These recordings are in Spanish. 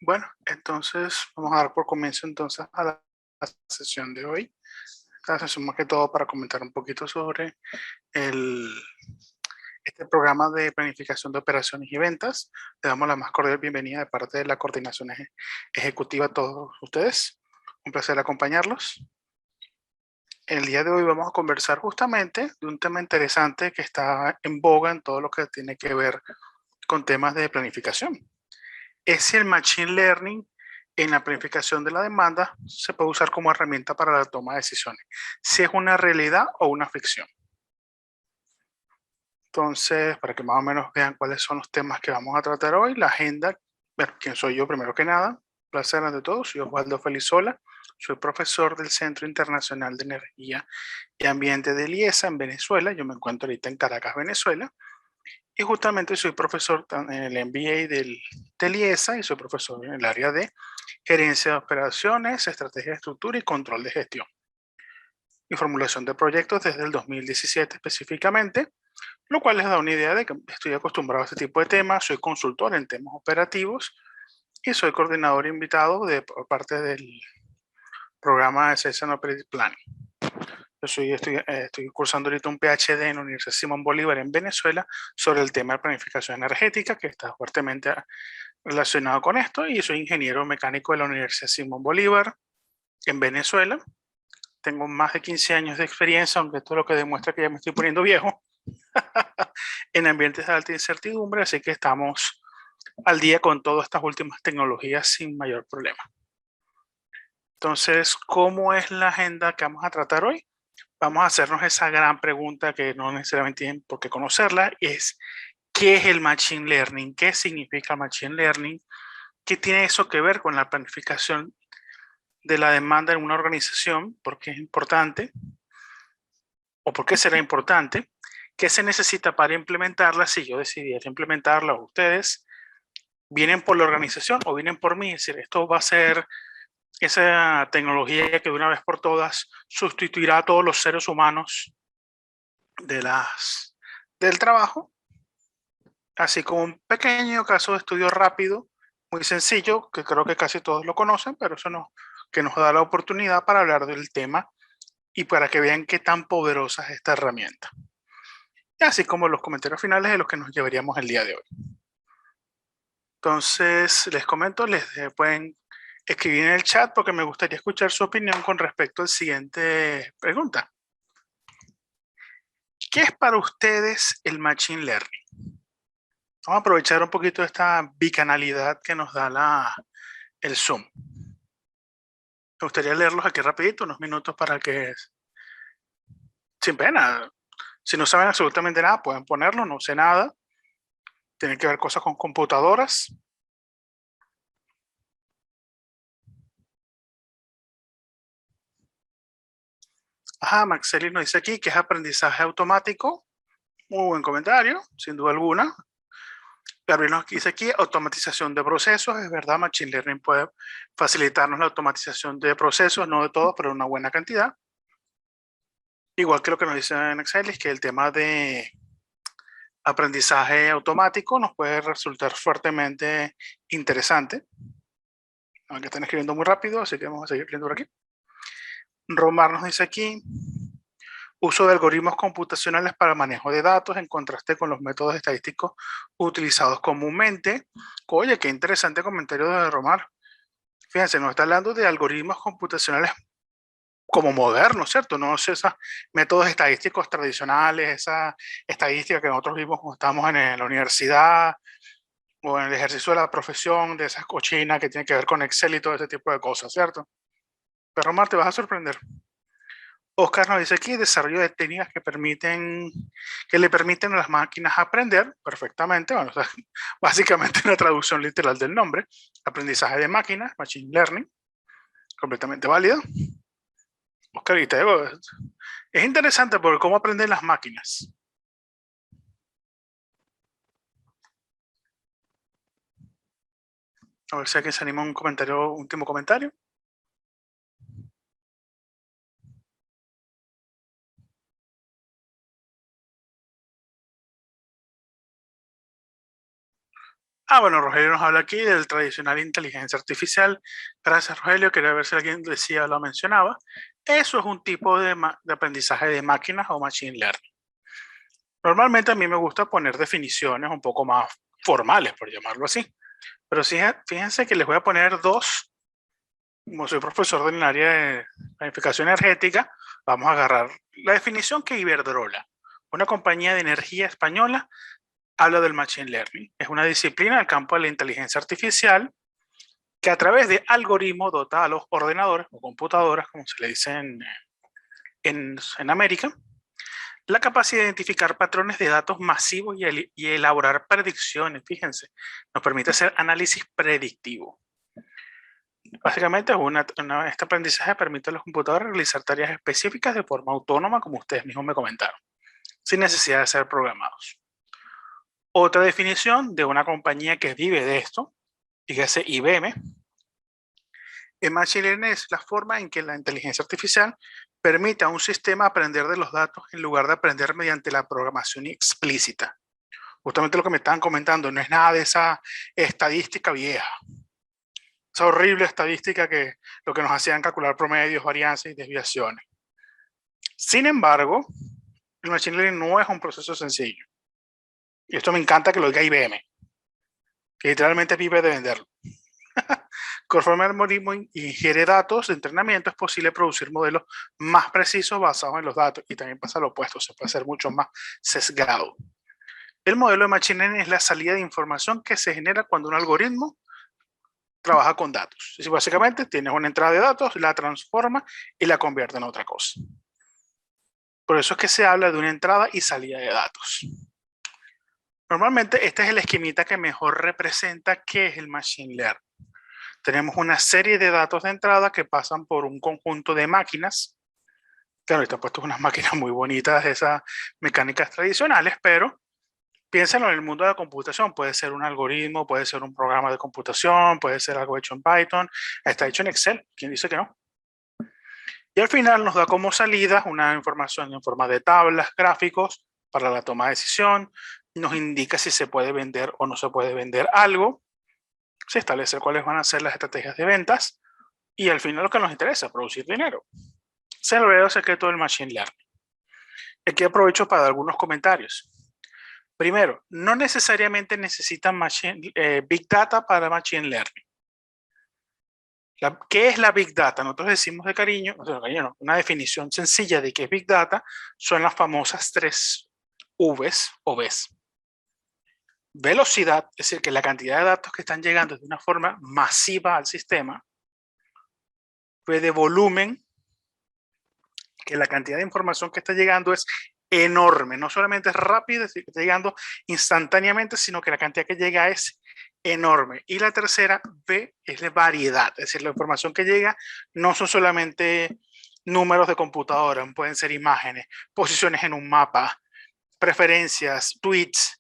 Bueno, entonces vamos a dar por comienzo entonces a la sesión de hoy. La sesión más que todo para comentar un poquito sobre el, este programa de planificación de operaciones y ventas. Le damos la más cordial bienvenida de parte de la coordinación ejecutiva a todos ustedes. Un placer acompañarlos. El día de hoy vamos a conversar justamente de un tema interesante que está en boga en todo lo que tiene que ver con temas de planificación. Es si el Machine Learning en la planificación de la demanda se puede usar como herramienta para la toma de decisiones, si es una realidad o una ficción. Entonces, para que más o menos vean cuáles son los temas que vamos a tratar hoy, la agenda, bueno, quién soy yo primero que nada, placer ante todos, soy Osvaldo Felizola, soy profesor del Centro Internacional de Energía y Ambiente de IESA en Venezuela, yo me encuentro ahorita en Caracas, Venezuela, y justamente soy profesor en el MBA del IESA y soy profesor en el área de gerencia de operaciones, estrategia de estructura y control de gestión. Y formulación de proyectos desde el 2017 específicamente, lo cual les da una idea de que estoy acostumbrado a este tipo de temas, soy consultor en temas operativos y soy coordinador invitado por parte del programa de Session Operating Planning. Estoy cursando ahorita un PhD en la Universidad Simón Bolívar en Venezuela sobre el tema de planificación energética, que está fuertemente relacionado con esto, y soy ingeniero mecánico de la Universidad Simón Bolívar en Venezuela. Tengo más de 15 años de experiencia, aunque esto es lo que demuestra que ya me estoy poniendo viejo, en ambientes de alta incertidumbre, así que estamos al día con todas estas últimas tecnologías sin mayor problema. Entonces, ¿cómo es la agenda que vamos a tratar hoy? Vamos a hacernos esa gran pregunta que no necesariamente tienen por qué conocerla, y es ¿qué es el Machine Learning? ¿Qué significa Machine Learning? ¿Qué tiene eso que ver con la planificación de la demanda en una organización? ¿Por qué es importante? ¿O por qué será importante? ¿Qué se necesita para implementarla? Si yo decidiera implementarla o ustedes, ¿vienen por la organización o vienen por mí? Es decir, esto va a ser esa tecnología que de una vez por todas sustituirá a todos los seres humanos del trabajo, así como un pequeño caso de estudio rápido, muy sencillo, que creo que casi todos lo conocen, pero eso que nos da la oportunidad para hablar del tema y para que vean qué tan poderosa es esta herramienta. Y así como los comentarios finales de los que nos llevaríamos el día de hoy. Entonces, les comento, pueden escribir en el chat porque me gustaría escuchar su opinión con respecto al siguiente pregunta. ¿Qué es para ustedes el Machine Learning? Vamos a aprovechar un poquito esta bicanalidad que nos da el Zoom. Me gustaría leerlos aquí rapidito, unos minutos para que, sin pena, si no saben absolutamente nada, pueden ponerlo, no sé nada. Tienen que ver cosas con computadoras. Ajá, Maxeli nos dice aquí que es aprendizaje automático. Muy buen comentario, sin duda alguna. Gabriel nos dice aquí automatización de procesos. Es verdad, Machine Learning puede facilitarnos la automatización de procesos, no de todos, pero una buena cantidad. Igual que lo que nos dice en Excel, es que el tema de aprendizaje automático nos puede resultar fuertemente interesante. Aunque están escribiendo muy rápido, así que vamos a seguir leyendo por aquí. Romar nos dice aquí, uso de algoritmos computacionales para manejo de datos en contraste con los métodos estadísticos utilizados comúnmente. Oye, qué interesante comentario de Romar. Fíjense, nos está hablando de algoritmos computacionales como modernos, ¿cierto? No es esos métodos estadísticos tradicionales, esa estadística que nosotros vimos cuando estábamos en la universidad o en el ejercicio de la profesión, de esas cochinas que tienen que ver con Excel y todo ese tipo de cosas, ¿cierto? Pero Omar, te vas a sorprender. Oscar nos dice aquí, desarrollo de técnicas que le permiten a las máquinas aprender perfectamente, bueno, o sea, básicamente una traducción literal del nombre, aprendizaje de máquinas, machine learning, completamente válida. Oscar, y te digo, es interesante porque cómo aprenden las máquinas. A ver si alguien se anima a un comentario, último comentario. Bueno, Rogelio nos habla aquí del tradicional inteligencia artificial. Gracias, Rogelio. Quería ver si alguien decía o lo mencionaba. Eso es un tipo de aprendizaje de máquinas o machine learning. Normalmente a mí me gusta poner definiciones un poco más formales, por llamarlo así. Pero fíjense que les voy a poner dos. Como soy profesor del área de planificación energética, vamos a agarrar la definición que Iberdrola, una compañía de energía española, habla del machine learning. Es una disciplina del campo de la inteligencia artificial que a través de algoritmos dota a los ordenadores o computadoras, como se le dice en América, la capacidad de identificar patrones de datos masivos y elaborar predicciones. Fíjense, nos permite hacer análisis predictivo. Básicamente, este aprendizaje permite a los computadores realizar tareas específicas de forma autónoma, como ustedes mismos me comentaron, sin necesidad de ser programados. Otra definición de una compañía que vive de esto, fíjese, IBM. El Machine Learning es la forma en que la inteligencia artificial permite a un sistema aprender de los datos en lugar de aprender mediante la programación explícita. Justamente lo que me estaban comentando, no es nada de esa estadística vieja, esa horrible estadística que lo que nos hacían calcular promedios, varianzas y desviaciones. Sin embargo, el Machine Learning no es un proceso sencillo. Y esto me encanta que lo diga IBM, que literalmente vive de venderlo. Conforme el algoritmo ingiere datos de entrenamiento, es posible producir modelos más precisos basados en los datos. Y también pasa lo opuesto, se puede hacer mucho más sesgado. El modelo de Machine Learning es la salida de información que se genera cuando un algoritmo trabaja con datos. Es decir, básicamente tienes una entrada de datos, la transforma y la convierte en otra cosa. Por eso es que se habla de una entrada y salida de datos. Normalmente este es el esquemita que mejor representa qué es el Machine Learning. Tenemos una serie de datos de entrada que pasan por un conjunto de máquinas. Claro, están puestas unas máquinas muy bonitas de esas mecánicas tradicionales, pero piénsenlo en el mundo de la computación. Puede ser un algoritmo, puede ser un programa de computación, puede ser algo hecho en Python, está hecho en Excel. ¿Quién dice que no? Y al final nos da como salida una información en forma de tablas, gráficos para la toma de decisión. Nos indica si se puede vender o no se puede vender algo. Se establece cuáles van a ser las estrategias de ventas. Y al final lo que nos interesa, producir dinero. Se lo veo secreto del Machine Learning. Aquí aprovecho para dar algunos comentarios. Primero, no necesariamente necesitan Big Data para Machine Learning. ¿Qué es la Big Data? Nosotros decimos de cariño, una definición sencilla de qué es Big Data son las famosas 3 Vs o Bs. Velocidad, es decir, que la cantidad de datos que están llegando de una forma masiva al sistema. V de volumen, que la cantidad de información que está llegando es enorme, no solamente es rápido, es decir, que está llegando instantáneamente, sino que la cantidad que llega es enorme. Y la tercera, V, es de variedad, es decir, la información que llega no son solamente números de computadora, pueden ser imágenes, posiciones en un mapa, preferencias, tweets,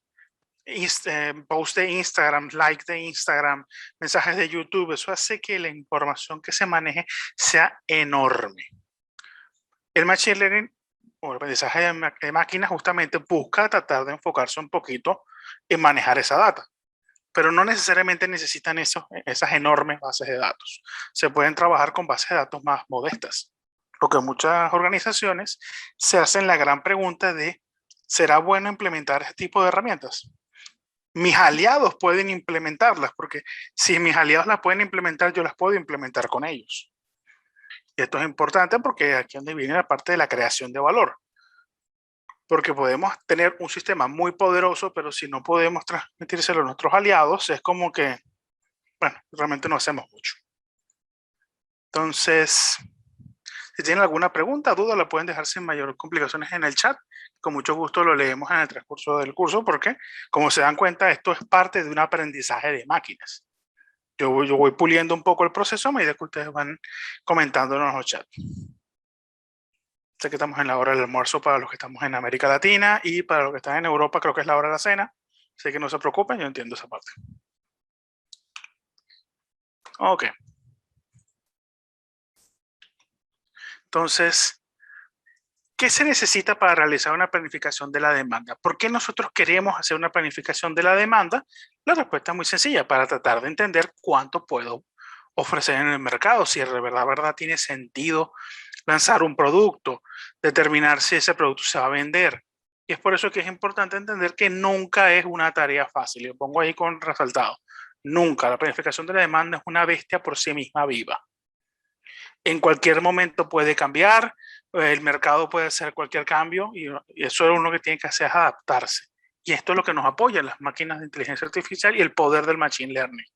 post de Instagram, like de Instagram, mensajes de YouTube. Eso hace que la información que se maneje sea enorme. El Machine Learning o el aprendizaje de máquinas justamente busca tratar de enfocarse un poquito en manejar esa data, pero no necesariamente necesitan esas enormes bases de datos. Se pueden trabajar con bases de datos más modestas, porque muchas organizaciones se hacen la gran pregunta de ¿será bueno implementar este tipo de herramientas? Mis aliados pueden implementarlas, porque si mis aliados las pueden implementar, yo las puedo implementar con ellos. Y esto es importante porque aquí es donde viene la parte de la creación de valor. Porque podemos tener un sistema muy poderoso, pero si no podemos transmitírselo a nuestros aliados, es como que, bueno, realmente no hacemos mucho. Entonces, si tienen alguna pregunta, duda, la pueden dejar sin mayor complicaciones en el chat. Con mucho gusto lo leemos en el transcurso del curso, porque, como se dan cuenta, esto es parte de un aprendizaje de máquinas. Yo voy puliendo un poco el proceso a medida que ustedes van comentándonos en los chats. Sé que estamos en la hora del almuerzo para los que estamos en América Latina y para los que están en Europa creo que es la hora de la cena. Así que no se preocupen, yo entiendo esa parte. Ok. Entonces, ¿Qué se necesita para realizar una planificación de la demanda? ¿Por qué nosotros queremos hacer una planificación de la demanda? La respuesta es muy sencilla, para tratar de entender cuánto puedo ofrecer en el mercado, si de verdad tiene sentido lanzar un producto, determinar si ese producto se va a vender. Y es por eso que es importante entender que nunca es una tarea fácil. Lo pongo ahí con resaltado. Nunca. La planificación de la demanda es una bestia por sí misma viva. En cualquier momento puede cambiar, el mercado puede hacer cualquier cambio y eso es uno que tiene que hacer es adaptarse. Y esto es lo que nos apoya las máquinas de inteligencia artificial y el poder del machine learning.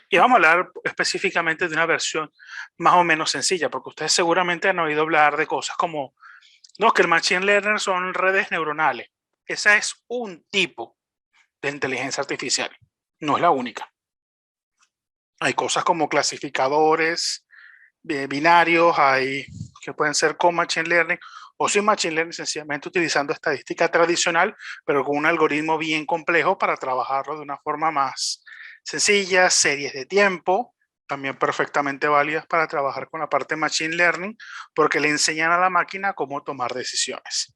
Y vamos a hablar específicamente de una versión más o menos sencilla, porque ustedes seguramente han oído hablar de cosas como, no, que el machine learning son redes neuronales. Esa es un tipo de inteligencia artificial, no es la única. Hay cosas como clasificadores, binarios, hay que pueden ser con machine learning o sin machine learning, sencillamente utilizando estadística tradicional, pero con un algoritmo bien complejo para trabajarlo de una forma más sencilla, series de tiempo, también perfectamente válidas para trabajar con la parte machine learning, porque le enseñan a la máquina cómo tomar decisiones.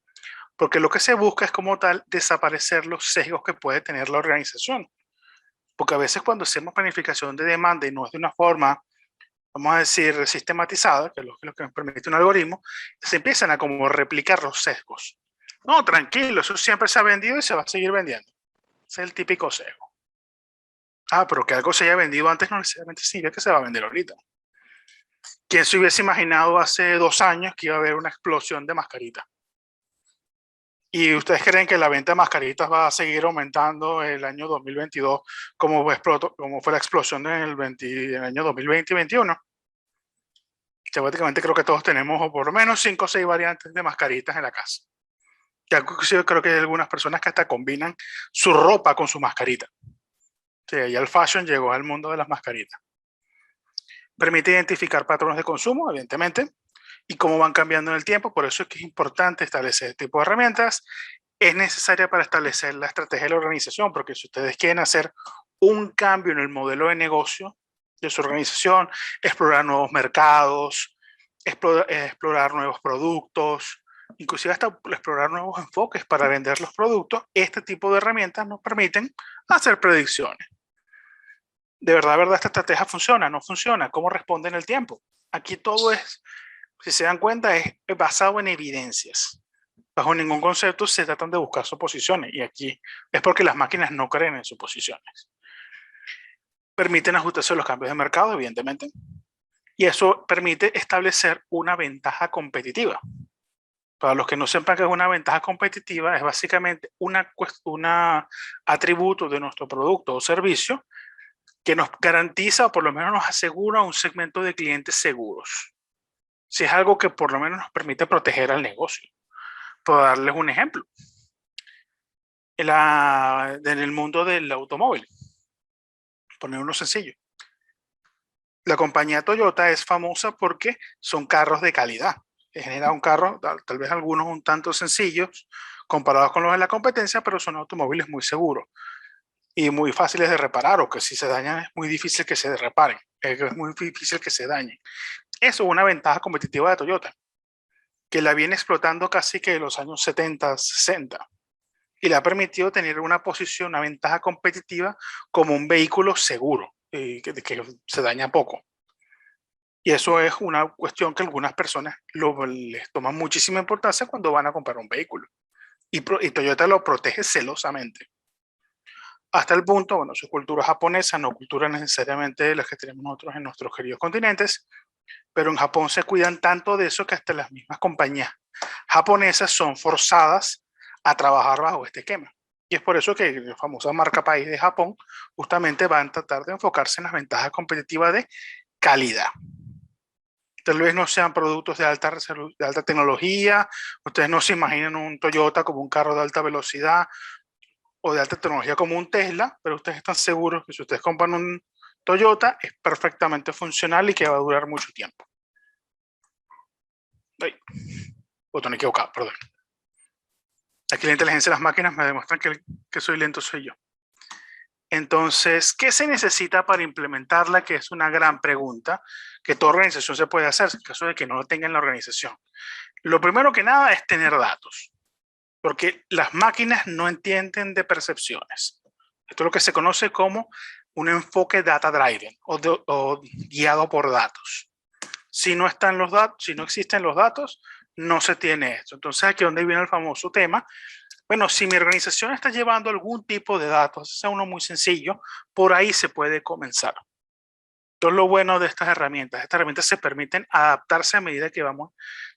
Porque lo que se busca es como tal desaparecer los sesgos que puede tener la organización. Porque a veces cuando hacemos planificación de demanda y no es de una forma, vamos a decir, sistematizada, que es lo que nos permite un algoritmo, se empiezan a como replicar los sesgos. No, tranquilo, eso siempre se ha vendido y se va a seguir vendiendo. Ese es el típico sesgo. Ah, pero que algo se haya vendido antes no necesariamente significa que se va a vender ahorita. ¿Quién se hubiese imaginado hace 2 años que iba a haber una explosión de mascaritas? ¿Y ustedes creen que la venta de mascaritas va a seguir aumentando el año 2022 como fue la explosión en el año 2020 y 2021? Teóricamente creo que todos tenemos o por lo menos 5 o 6 variantes de mascaritas en la casa. Ya inclusive creo que hay algunas personas que hasta combinan su ropa con su mascarita. Sí, ya el fashion llegó al mundo de las mascaritas. Permite identificar patrones de consumo, evidentemente, y cómo van cambiando en el tiempo. Por eso es que es importante establecer este tipo de herramientas. Es necesaria para establecer la estrategia de la organización, porque si ustedes quieren hacer un cambio en el modelo de negocio de su organización, explorar nuevos mercados, explorar nuevos productos, inclusive hasta explorar nuevos enfoques para vender los productos, este tipo de herramientas nos permiten hacer predicciones. De verdad, esta estrategia funciona, no funciona, cómo responde en el tiempo. Aquí todo es, si se dan cuenta, es basado en evidencias. Bajo ningún concepto se tratan de buscar suposiciones, y aquí es porque las máquinas no creen en suposiciones. Permiten ajustarse a los cambios de mercado, evidentemente, y eso permite establecer una ventaja competitiva. Para los que no sepan que es una ventaja competitiva, es básicamente un atributo de nuestro producto o servicio que nos garantiza o por lo menos nos asegura un segmento de clientes seguros. Si es algo que por lo menos nos permite proteger al negocio. Puedo darles un ejemplo. En el mundo del automóvil, poner uno sencillo. La compañía Toyota es famosa porque son carros de calidad. Genera un carro, tal vez algunos un tanto sencillos comparados con los de la competencia, pero son automóviles muy seguros y muy fáciles de reparar, o que si se dañan es muy difícil que se reparen, es muy difícil que se dañen. Eso es una ventaja competitiva de Toyota, que la viene explotando casi que de los años 70, 60, y le ha permitido tener una posición, una ventaja competitiva como un vehículo seguro, que se daña poco. Y eso es una cuestión que algunas personas les toman muchísima importancia cuando van a comprar un vehículo. Y Toyota lo protege celosamente. Hasta el punto, bueno, su cultura japonesa, no cultura necesariamente las que tenemos nosotros en nuestros queridos continentes, pero en Japón se cuidan tanto de eso que hasta las mismas compañías japonesas son forzadas a trabajar bajo este esquema. Y es por eso que la famosa marca país de Japón justamente va a tratar de enfocarse en las ventajas competitivas de calidad. Tal vez no sean productos de alta tecnología, ustedes no se imaginan un Toyota como un carro de alta velocidad o de alta tecnología como un Tesla, pero ustedes están seguros que si ustedes compran un Toyota es perfectamente funcional y que va a durar mucho tiempo. Ay, botón equivocado, perdón. Aquí la inteligencia de las máquinas me demuestran que soy lento, soy yo. Entonces, ¿qué se necesita para implementarla? Que es una gran pregunta que toda organización se puede hacer en caso de que no lo tenga en la organización. Lo primero que nada es tener datos, porque las máquinas no entienden de percepciones. Esto es lo que se conoce como un enfoque data driven o guiado por datos. Si no están los datos, si no existen los datos, no se tiene esto. Entonces aquí es donde viene el famoso tema. Bueno, si mi organización está llevando algún tipo de datos, sea uno muy sencillo, por ahí se puede comenzar. Entonces lo bueno de estas herramientas se permiten adaptarse a medida que vamos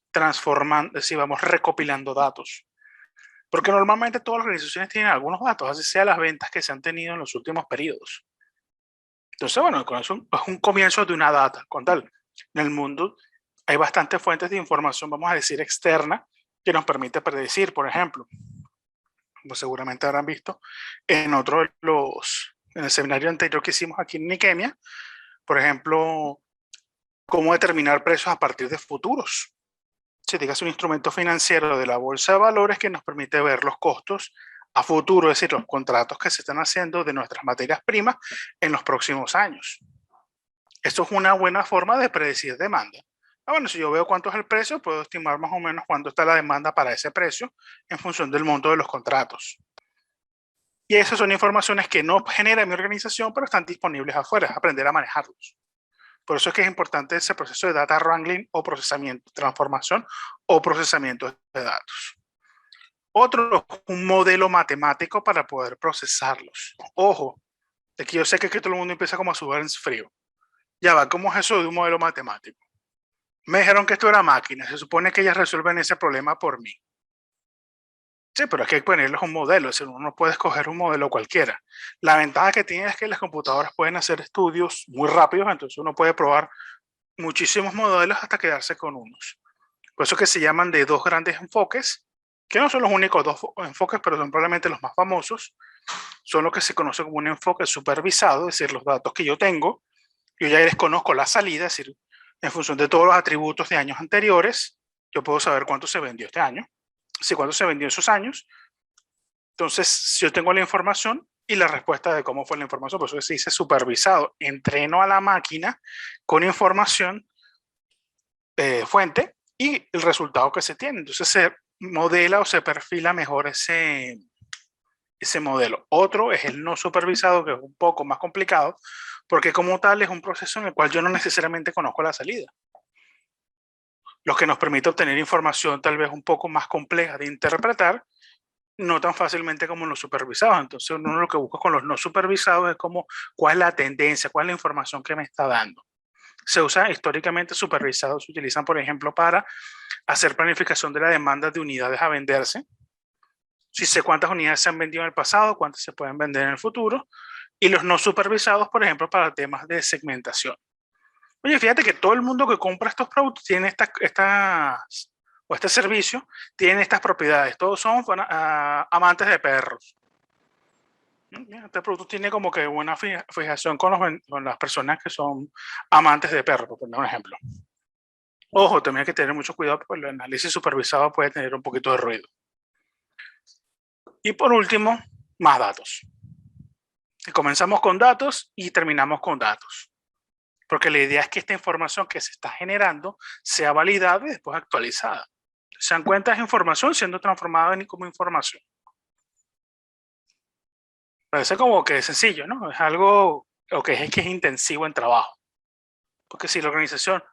transformando, es decir, vamos recopilando datos. Porque normalmente todas las organizaciones tienen algunos datos, así sea las ventas que se han tenido en los últimos periodos. Entonces, bueno, con eso es un comienzo de una data. Con tal, en el mundo hay bastantes fuentes de información, vamos a decir, externa, que nos permite predecir, por ejemplo, como seguramente habrán visto, en en el seminario anterior que hicimos aquí en Niquemia, por ejemplo, cómo determinar precios a partir de futuros. Si digas un instrumento financiero de la bolsa de valores que nos permite ver los costos a futuro, es decir, los contratos que se están haciendo de nuestras materias primas en los próximos años. Esto es una buena forma de predecir demanda. Bueno, si yo veo cuánto es el precio, puedo estimar más o menos cuánto está la demanda para ese precio en función del monto de los contratos. Y esas son informaciones que no genera mi organización, pero están disponibles afuera, aprender a manejarlos. Por eso es que es importante ese proceso de data wrangling o procesamiento, transformación o procesamiento de datos. Otro, un modelo matemático para poder procesarlos. Ojo, de que yo sé que aquí todo el mundo empieza como a sudar en frío. Ya va, ¿cómo es eso de un modelo matemático? Me dijeron que esto era máquina, se supone que ellas resuelven ese problema por mí. Sí, pero es que hay que ponerles un modelo, es decir, uno no puede escoger un modelo cualquiera. La ventaja que tiene es que las computadoras pueden hacer estudios muy rápidos, entonces uno puede probar muchísimos modelos hasta quedarse con unos. Por eso que se llaman de dos grandes enfoques, que no son los únicos dos enfoques, pero son probablemente los más famosos. Son lo que se conoce como un enfoque supervisado, es decir, los datos que yo tengo, yo ya les conozco la salida, es decir, en función de todos los atributos de años anteriores, yo puedo saber cuánto se vendió este año, si cuánto se vendió esos años. Entonces, si yo tengo la información y la respuesta de cómo fue la información, por eso se dice supervisado. Entreno a la máquina con información fuente y el resultado que se tiene. Entonces se modela o se perfila mejor ese modelo. Otro es el no supervisado, que es un poco más complicado, porque como tal es un proceso en el cual yo no necesariamente conozco la salida. Lo que nos permite obtener información tal vez un poco más compleja de interpretar, no tan fácilmente como los supervisados. Entonces uno lo que busca con los no supervisados es como cuál es la tendencia, cuál es la información que me está dando. Se usa históricamente supervisados, se utilizan por ejemplo para hacer planificación de la demanda de unidades a venderse. Si sé cuántas unidades se han vendido en el pasado, cuántas se pueden vender en el futuro. Y los no supervisados, por ejemplo, para temas de segmentación. Oye, fíjate que todo el mundo que compra estos productos tiene este servicio, tiene estas propiedades. Todos son amantes de perros. Este producto tiene como que buena fijación con las personas que son amantes de perros, por poner un ejemplo. Ojo, también hay que tener mucho cuidado porque el análisis supervisado puede tener un poquito de ruido. Y por último, más datos. Comenzamos con datos y terminamos con datos. Porque la idea es que esta información que se está generando sea validada y después actualizada. Se dan cuenta, es información siendo transformada como información. Parece como que es sencillo, ¿no? Es algo que es intensivo en trabajo. Porque si la organización,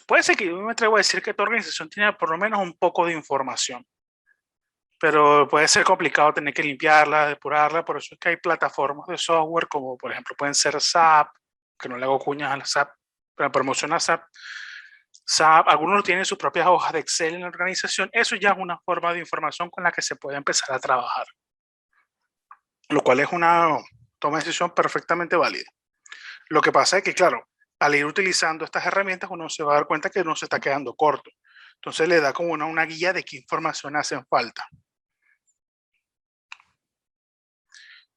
puede ser que yo me atrevo a decir que tu organización tiene por lo menos un poco de información. Pero puede ser complicado tener que limpiarla, depurarla, por eso es que hay plataformas de software como por ejemplo pueden ser SAP, que no le hago cuñas a la SAP, pero promociona SAP. SAP, algunos tienen sus propias hojas de Excel en la organización, eso ya es una forma de información con la que se puede empezar a trabajar, lo cual es una toma de decisión perfectamente válida. Lo que pasa es que, claro, al ir utilizando estas herramientas uno se va a dar cuenta que uno se está quedando corto, entonces le da como una guía de qué información hacen falta.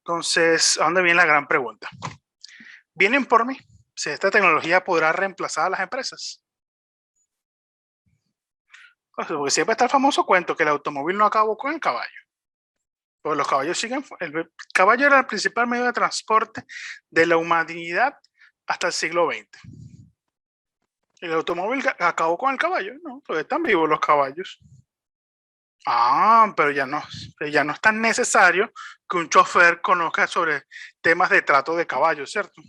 Entonces, ¿a dónde viene la gran pregunta? Vienen por mí. Si esta tecnología podrá reemplazar a las empresas. Porque siempre está el famoso cuento que el automóvil no acabó con el caballo. Pues los caballos siguen. El caballo era el principal medio de transporte de la humanidad hasta el siglo XX. ¿El automóvil acabó con el caballo? No, todavía están vivos los caballos. Pero ya no es tan necesario que un chofer conozca sobre temas de trato de caballos, ¿cierto?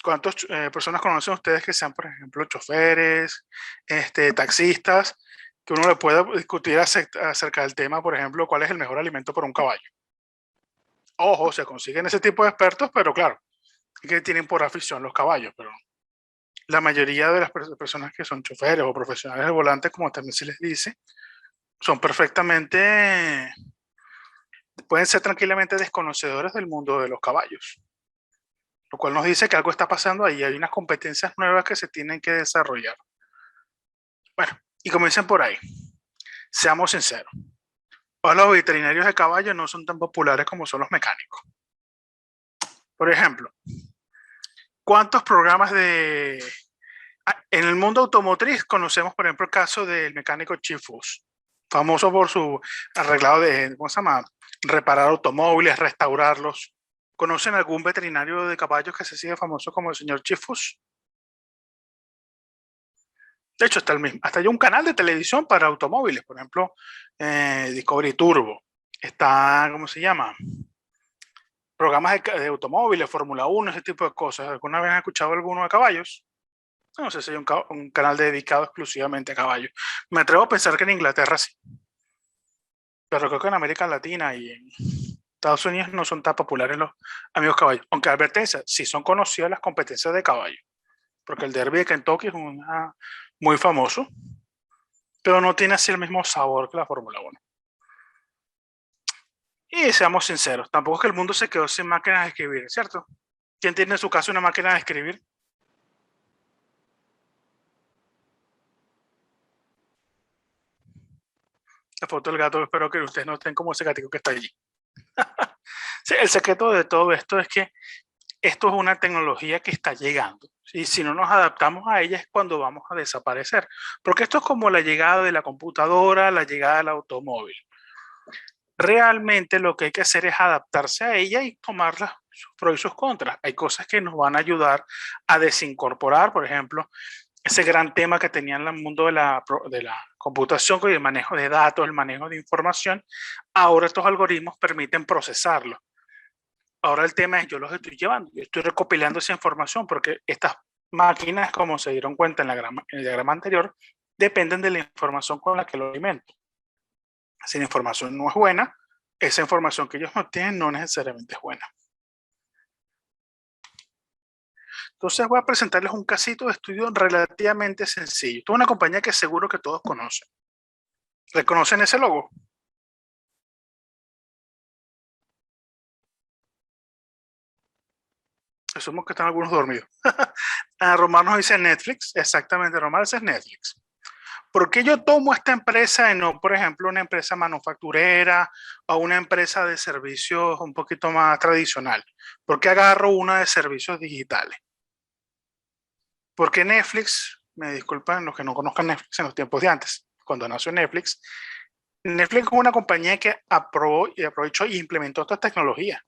¿Cuántas personas conocen ustedes que sean, por ejemplo, choferes, taxistas, que uno le pueda discutir acerca del tema, por ejemplo, cuál es el mejor alimento para un caballo? Ojo, se consiguen ese tipo de expertos, pero claro, que tienen por afición los caballos, pero la mayoría de las personas que son choferes o profesionales del volante, como también se les dice, son perfectamente, pueden ser tranquilamente desconocedores del mundo de los caballos, lo cual nos dice que algo está pasando ahí, hay unas competencias nuevas que se tienen que desarrollar. Bueno, y comiencen por ahí, seamos sinceros. Ahora los veterinarios de caballos no son tan populares como son los mecánicos. Por ejemplo, ¿cuántos programas de... En el mundo automotriz conocemos, por ejemplo, el caso del mecánico Chief Fuss, famoso por su arreglado de, ¿cómo se llama? Reparar automóviles, restaurarlos. ¿Conocen algún veterinario de caballos que se sigue famoso como el señor Chief Fuss? De hecho, hasta hay un canal de televisión para automóviles, por ejemplo, Discovery Turbo. Está, ¿cómo se llama? Programas de automóviles, Fórmula 1, ese tipo de cosas. ¿Alguna vez has escuchado alguno de caballos? No sé si hay un canal dedicado exclusivamente a caballos. Me atrevo a pensar que en Inglaterra sí, pero creo que en América Latina y en Estados Unidos no son tan populares los amigos caballos. Aunque advertencia, sí son conocidas las competencias de caballos, porque el Derby de Kentucky es muy famoso, pero no tiene así el mismo sabor que la Fórmula 1. Y seamos sinceros, tampoco es que el mundo se quedó sin máquinas de escribir, ¿cierto? ¿Quién tiene en su caso una máquina de escribir? La foto del gato, espero que ustedes no estén como ese gatito que está allí. Sí, el secreto de todo esto es que esto es una tecnología que está llegando. Y si no nos adaptamos a ella es cuando vamos a desaparecer. Porque esto es como la llegada de la computadora, la llegada del automóvil. Realmente lo que hay que hacer es adaptarse a ella y tomar sus pros y sus contras. Hay cosas que nos van a ayudar a desincorporar, por ejemplo, ese gran tema que tenía en el mundo de la computación, con el manejo de datos, el manejo de información. Ahora estos algoritmos permiten procesarlo. Ahora el tema es, yo los estoy llevando, yo estoy recopilando esa información porque estas máquinas, como se dieron cuenta en el diagrama anterior, dependen de la información con la que lo alimento. Si la información no es buena, esa información que ellos obtienen no necesariamente es buena. Entonces voy a presentarles un casito de estudio relativamente sencillo. Esto es una compañía que seguro que todos conocen. ¿Reconocen ese logo? Asumo que están algunos dormidos. Romar nos dice Netflix. Exactamente, Romar, ese es Netflix. ¿Por qué yo tomo esta empresa y no, por ejemplo, una empresa manufacturera o una empresa de servicios un poquito más tradicional? ¿Por qué agarro una de servicios digitales? Porque Netflix, me disculpan los que no conozcan Netflix en los tiempos de antes, cuando nació Netflix, Netflix es una compañía que aprobó y aprovechó y implementó esta tecnología.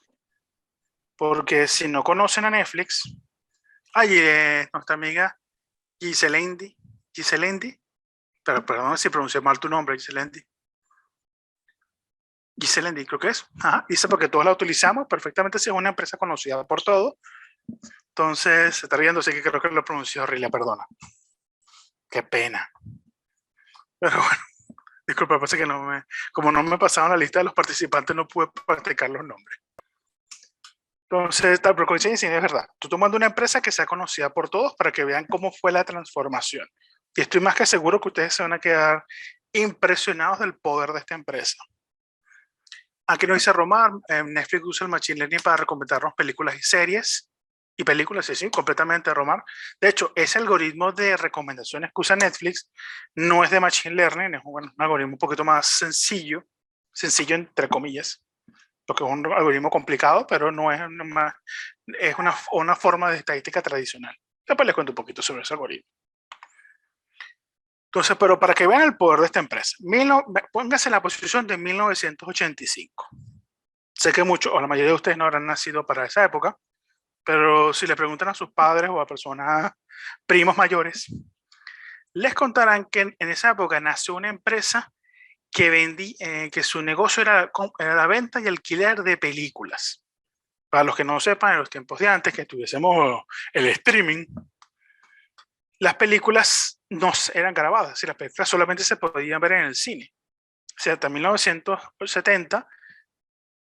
Porque si no conocen a Netflix, nuestra amiga Giselendi, pero perdón si pronuncié mal tu nombre, Giselendi, creo que es. Ajá, dice porque todos la utilizamos perfectamente, si es una empresa conocida por todo. Entonces, se está riendo, así que creo que lo pronunció horrible, perdona. Qué pena. Pero bueno, disculpa, pasa que como no me pasaron la lista de los participantes, no pude practicar los nombres. Entonces, pero coincidencia, es verdad. Tú tomando una empresa que sea conocida por todos para que vean cómo fue la transformación. Y estoy más que seguro que ustedes se van a quedar impresionados del poder de esta empresa. Aquí nos dice Romar, Netflix usa el Machine Learning para recomendarnos películas y series. Y películas, sí, completamente, Romar. De hecho, ese algoritmo de recomendaciones que usa Netflix no es de Machine Learning, es un algoritmo un poquito más sencillo entre comillas, porque es un algoritmo complicado, pero no es una forma de estadística tradicional. Después les cuento un poquito sobre ese algoritmo. Entonces, pero para que vean el poder de esta empresa, pónganse en la posición de 1985. Sé que muchos, o la mayoría de ustedes no habrán nacido para esa época, Pero si le preguntan a sus padres o a personas, primos mayores, les contarán que en esa época nació una empresa que su negocio era la venta y alquiler de películas. Para los que no sepan, en los tiempos de antes que tuviésemos el streaming, las películas no eran grabadas, y las películas solamente se podían ver en el cine. O sea, hasta 1970,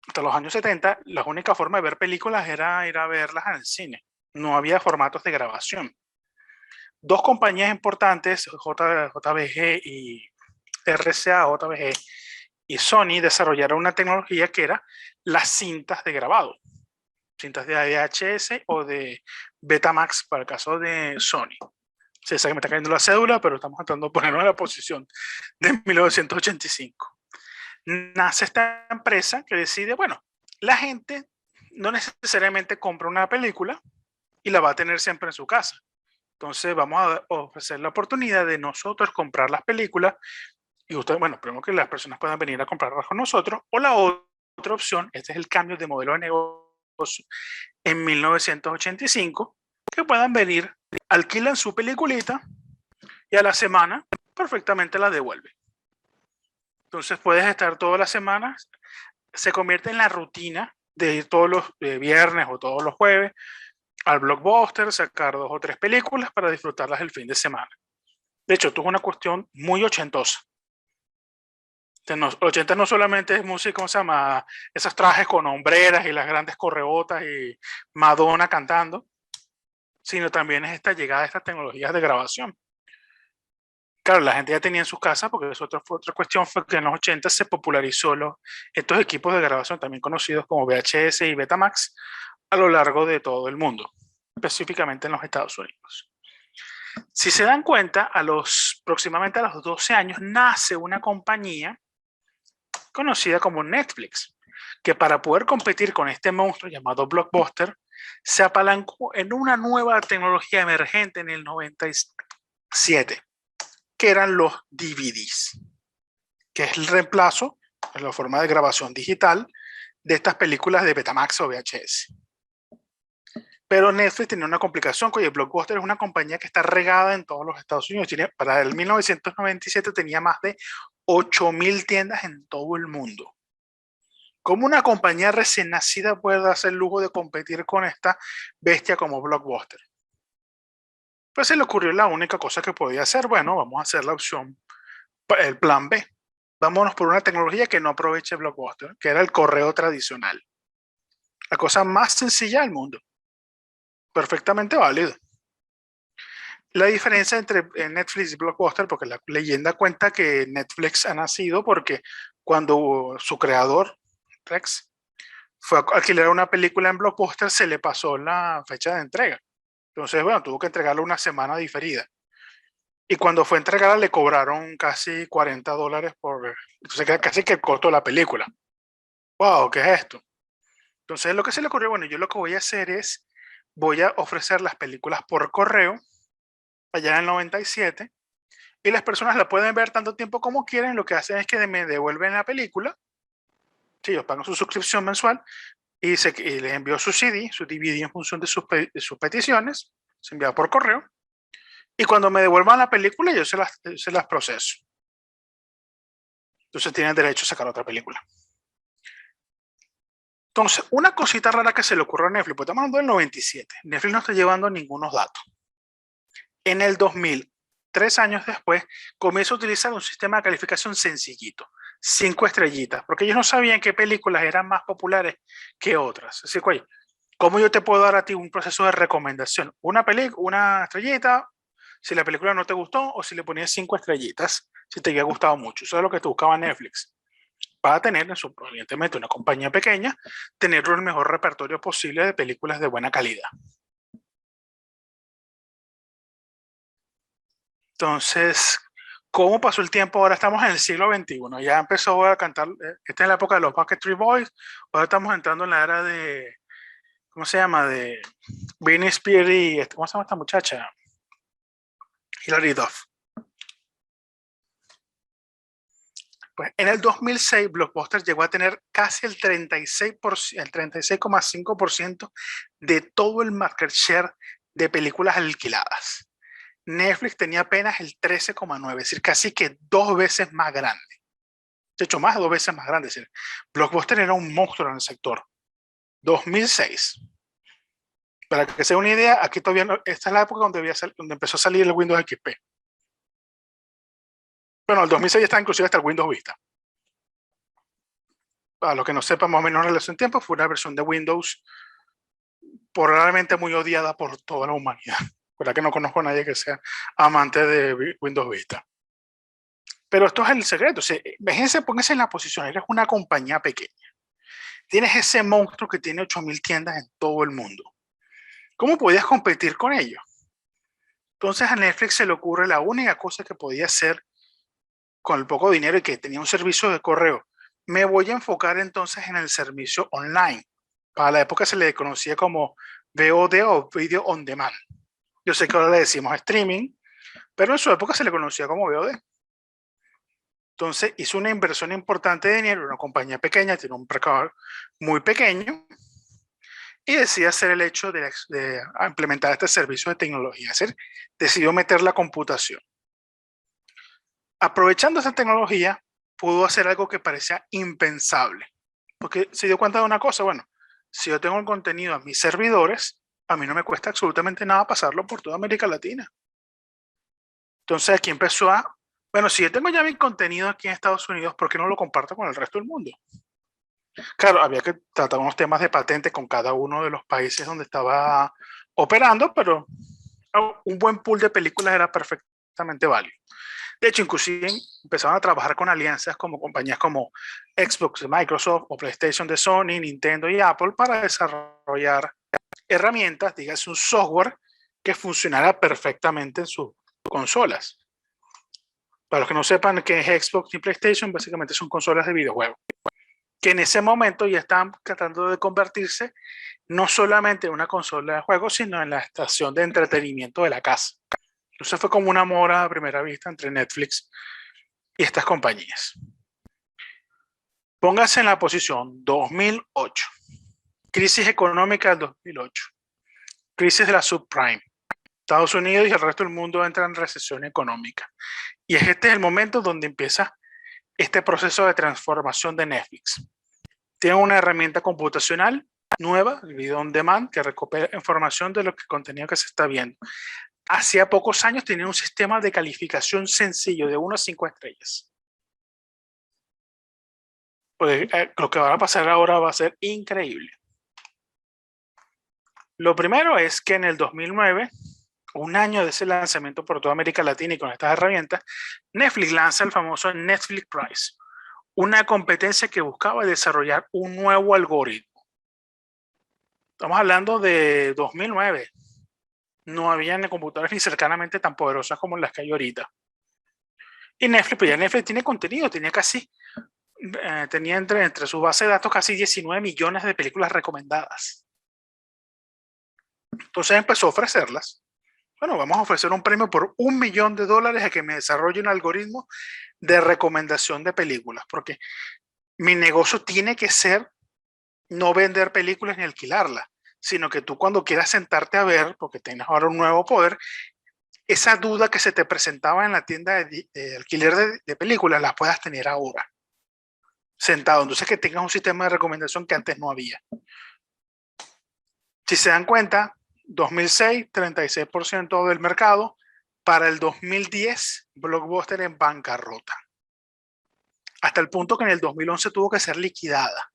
hasta los años 70, la única forma de ver películas era ir a verlas en el cine. No había formatos de grabación. Dos compañías importantes, JVG y RCA, JVG y Sony, desarrollaron una tecnología que era las cintas de grabado. Cintas de VHS o de Betamax para el caso de Sony. Se sabe que me está cayendo la cédula, pero estamos tratando de ponernos en la posición de 1985. Nace esta empresa que decide, bueno, la gente no necesariamente compra una película y la va a tener siempre en su casa. Entonces vamos a ofrecer la oportunidad de nosotros comprar las películas y ustedes, bueno, primero que las personas puedan venir a comprarlas con nosotros, o la otra opción, este es el cambio de modelo de negocio en 1985, que puedan venir, alquilan su peliculita y a la semana perfectamente la devuelven. Entonces puedes estar todas las semanas, se convierte en la rutina de ir todos los viernes o todos los jueves al Blockbuster, sacar 2 o 3 películas para disfrutarlas el fin de semana. De hecho, esto es una cuestión muy ochentosa. Los 80 no solamente es música, ¿cómo se llama? Esos trajes con hombreras y las grandes correotas y Madonna cantando, sino también es esta llegada de estas tecnologías de grabación. Claro, la gente ya tenía en sus casas, porque eso fue otra cuestión, fue que en los 80 se popularizó estos equipos de grabación, también conocidos como VHS y Betamax, a lo largo de todo el mundo, específicamente en los Estados Unidos. Si se dan cuenta, aproximadamente a los 12 años nace una compañía conocida como Netflix, que para poder competir con este monstruo llamado Blockbuster, se apalancó en una nueva tecnología emergente en el 97, que eran los DVDs, que es el reemplazo en la forma de grabación digital de estas películas de Betamax o VHS. Pero Netflix tenía una complicación, que Blockbuster es una compañía que está regada en todos los Estados Unidos. Para el 1997 tenía más de 8.000 tiendas en todo el mundo. ¿Cómo una compañía recién nacida puede darse el lujo de competir con esta bestia como Blockbuster? Pues se le ocurrió la única cosa que podía hacer. Bueno, vamos a hacer la opción, el plan B. Vámonos por una tecnología que no aproveche Blockbuster, que era el correo tradicional. La cosa más sencilla del mundo. Perfectamente válido. La diferencia entre Netflix y Blockbuster, porque la leyenda cuenta que Netflix ha nacido porque cuando su creador, Rex, fue a alquilar una película en Blockbuster, se le pasó la fecha de entrega. Entonces, bueno, tuvo que entregarla una semana diferida. Y cuando fue a entregarla le cobraron casi $40 entonces casi que el costo de la película. Wow, ¿qué es esto? Entonces lo que se le ocurrió, bueno, yo lo que voy a hacer es, voy a ofrecer las películas por correo allá en el 97 y las personas la pueden ver tanto tiempo como quieren. Lo que hacen es que me devuelven la película, si ellos pagan su suscripción mensual y les envío su CD, su DVD en función de sus peticiones, se envía por correo y cuando me devuelvan la película yo se las proceso. Entonces tienen derecho a sacar otra película. Entonces, una cosita rara que se le ocurrió a Netflix, pues estamos hablando del 97, Netflix no está llevando ningunos datos. En el 2000, 3 años después, comienza a utilizar un sistema de calificación sencillito, 5 estrellitas, porque ellos no sabían qué películas eran más populares que otras. Así que, oye, ¿cómo yo te puedo dar a ti un proceso de recomendación? Una estrellita, si la película no te gustó, o si le ponías 5 estrellitas, si te había gustado mucho. Eso es lo que te buscaba Netflix. Para tener, evidentemente, una compañía pequeña, tener el mejor repertorio posible de películas de buena calidad. Entonces, ¿cómo pasó el tiempo? Ahora estamos en el siglo XXI. Ya empezó a cantar, esta es la época de los Backstreet Boys. Ahora estamos entrando en la era de, ¿cómo se llama? De Britney Spears y, ¿cómo se llama esta muchacha? Hilary Duff. Pues en el 2006, Blockbuster llegó a tener casi el 36%, el 36,5% de todo el market share de películas alquiladas. Netflix tenía apenas el 13,9%, es decir, casi que 2 veces más grande. De hecho, más de 2 veces más grande. Es decir, Blockbuster era un monstruo en el sector. 2006. Para que se dé una idea, aquí todavía no, esta es la época donde empezó a salir el Windows XP. Bueno, el 2006 está inclusive hasta el Windows Vista. Para los que no sepan más o menos en relación tiempo, fue una versión de Windows probablemente muy odiada por toda la humanidad. ¿Verdad que no conozco a nadie que sea amante de Windows Vista? Pero esto es el secreto. O sea, póngase en la posición, eres una compañía pequeña. Tienes ese monstruo que tiene 8.000 tiendas en todo el mundo. ¿Cómo podías competir con ellos? Entonces a Netflix se le ocurre la única cosa que podía hacer con el poco dinero y que tenía un servicio de correo. Me voy a enfocar entonces en el servicio online. Para la época se le conocía como VOD o Video On Demand. Yo sé que ahora le decimos streaming, pero en su época se le conocía como VOD. Entonces hizo una inversión importante de dinero, una compañía pequeña, tiene un mercado muy pequeño, y decide hacer el hecho de implementar este servicio de tecnología. Es decir, decidió meter la computación. Aprovechando esa tecnología, pudo hacer algo que parecía impensable. Porque se dio cuenta de una cosa, bueno, si yo tengo el contenido a mis servidores, a mí no me cuesta absolutamente nada pasarlo por toda América Latina. Entonces aquí empezó a, bueno, si yo tengo ya mi contenido aquí en Estados Unidos, ¿por qué no lo comparto con el resto del mundo? Claro, había que tratar unos temas de patente con cada uno de los países donde estaba operando, pero un buen pool de películas era perfectamente válido. De hecho, inclusive empezaron a trabajar con alianzas como compañías como Xbox de Microsoft o PlayStation de Sony, Nintendo y Apple para desarrollar herramientas, dígase un software que funcionara perfectamente en sus consolas. Para los que no sepan qué es Xbox y PlayStation, básicamente son consolas de videojuegos, que en ese momento ya estaban tratando de convertirse no solamente en una consola de juegos, sino en la estación de entretenimiento de la casa. Entonces fue como una mora a primera vista entre Netflix y estas compañías. Póngase en la posición 2008. Crisis económica del 2008. Crisis de la subprime. Estados Unidos y el resto del mundo entran en recesión económica. Y este es el momento donde empieza este proceso de transformación de Netflix. Tiene una herramienta computacional nueva, el Video On Demand, que recupera información de lo que contenido que se está viendo. Hacía pocos años tenía un sistema de calificación sencillo de 1 a 5 estrellas. Pues, lo que va a pasar ahora va a ser increíble. Lo primero es que en el 2009, un año de ese lanzamiento por toda América Latina y con estas herramientas, Netflix lanza el famoso Netflix Prize, una competencia que buscaba desarrollar un nuevo algoritmo. Estamos hablando de 2009. No había computadoras ni cercanamente tan poderosas como las que hay ahorita. Y Netflix, pues ya Netflix tiene contenido, tenía entre su base de datos casi 19 millones de películas recomendadas. Entonces empezó a ofrecerlas. Bueno, vamos a ofrecer un premio por $1 millón a que me desarrolle un algoritmo de recomendación de películas, porque mi negocio tiene que ser no vender películas ni alquilarlas, sino que tú cuando quieras sentarte a ver, porque tienes ahora un nuevo poder, esa duda que se te presentaba en la tienda de alquiler de películas, la puedas tener ahora, sentado. Entonces que tengas un sistema de recomendación que antes no había. Si se dan cuenta, 2006, 36% del mercado. Para el 2010, Blockbuster en bancarrota. Hasta el punto que en el 2011 tuvo que ser liquidada.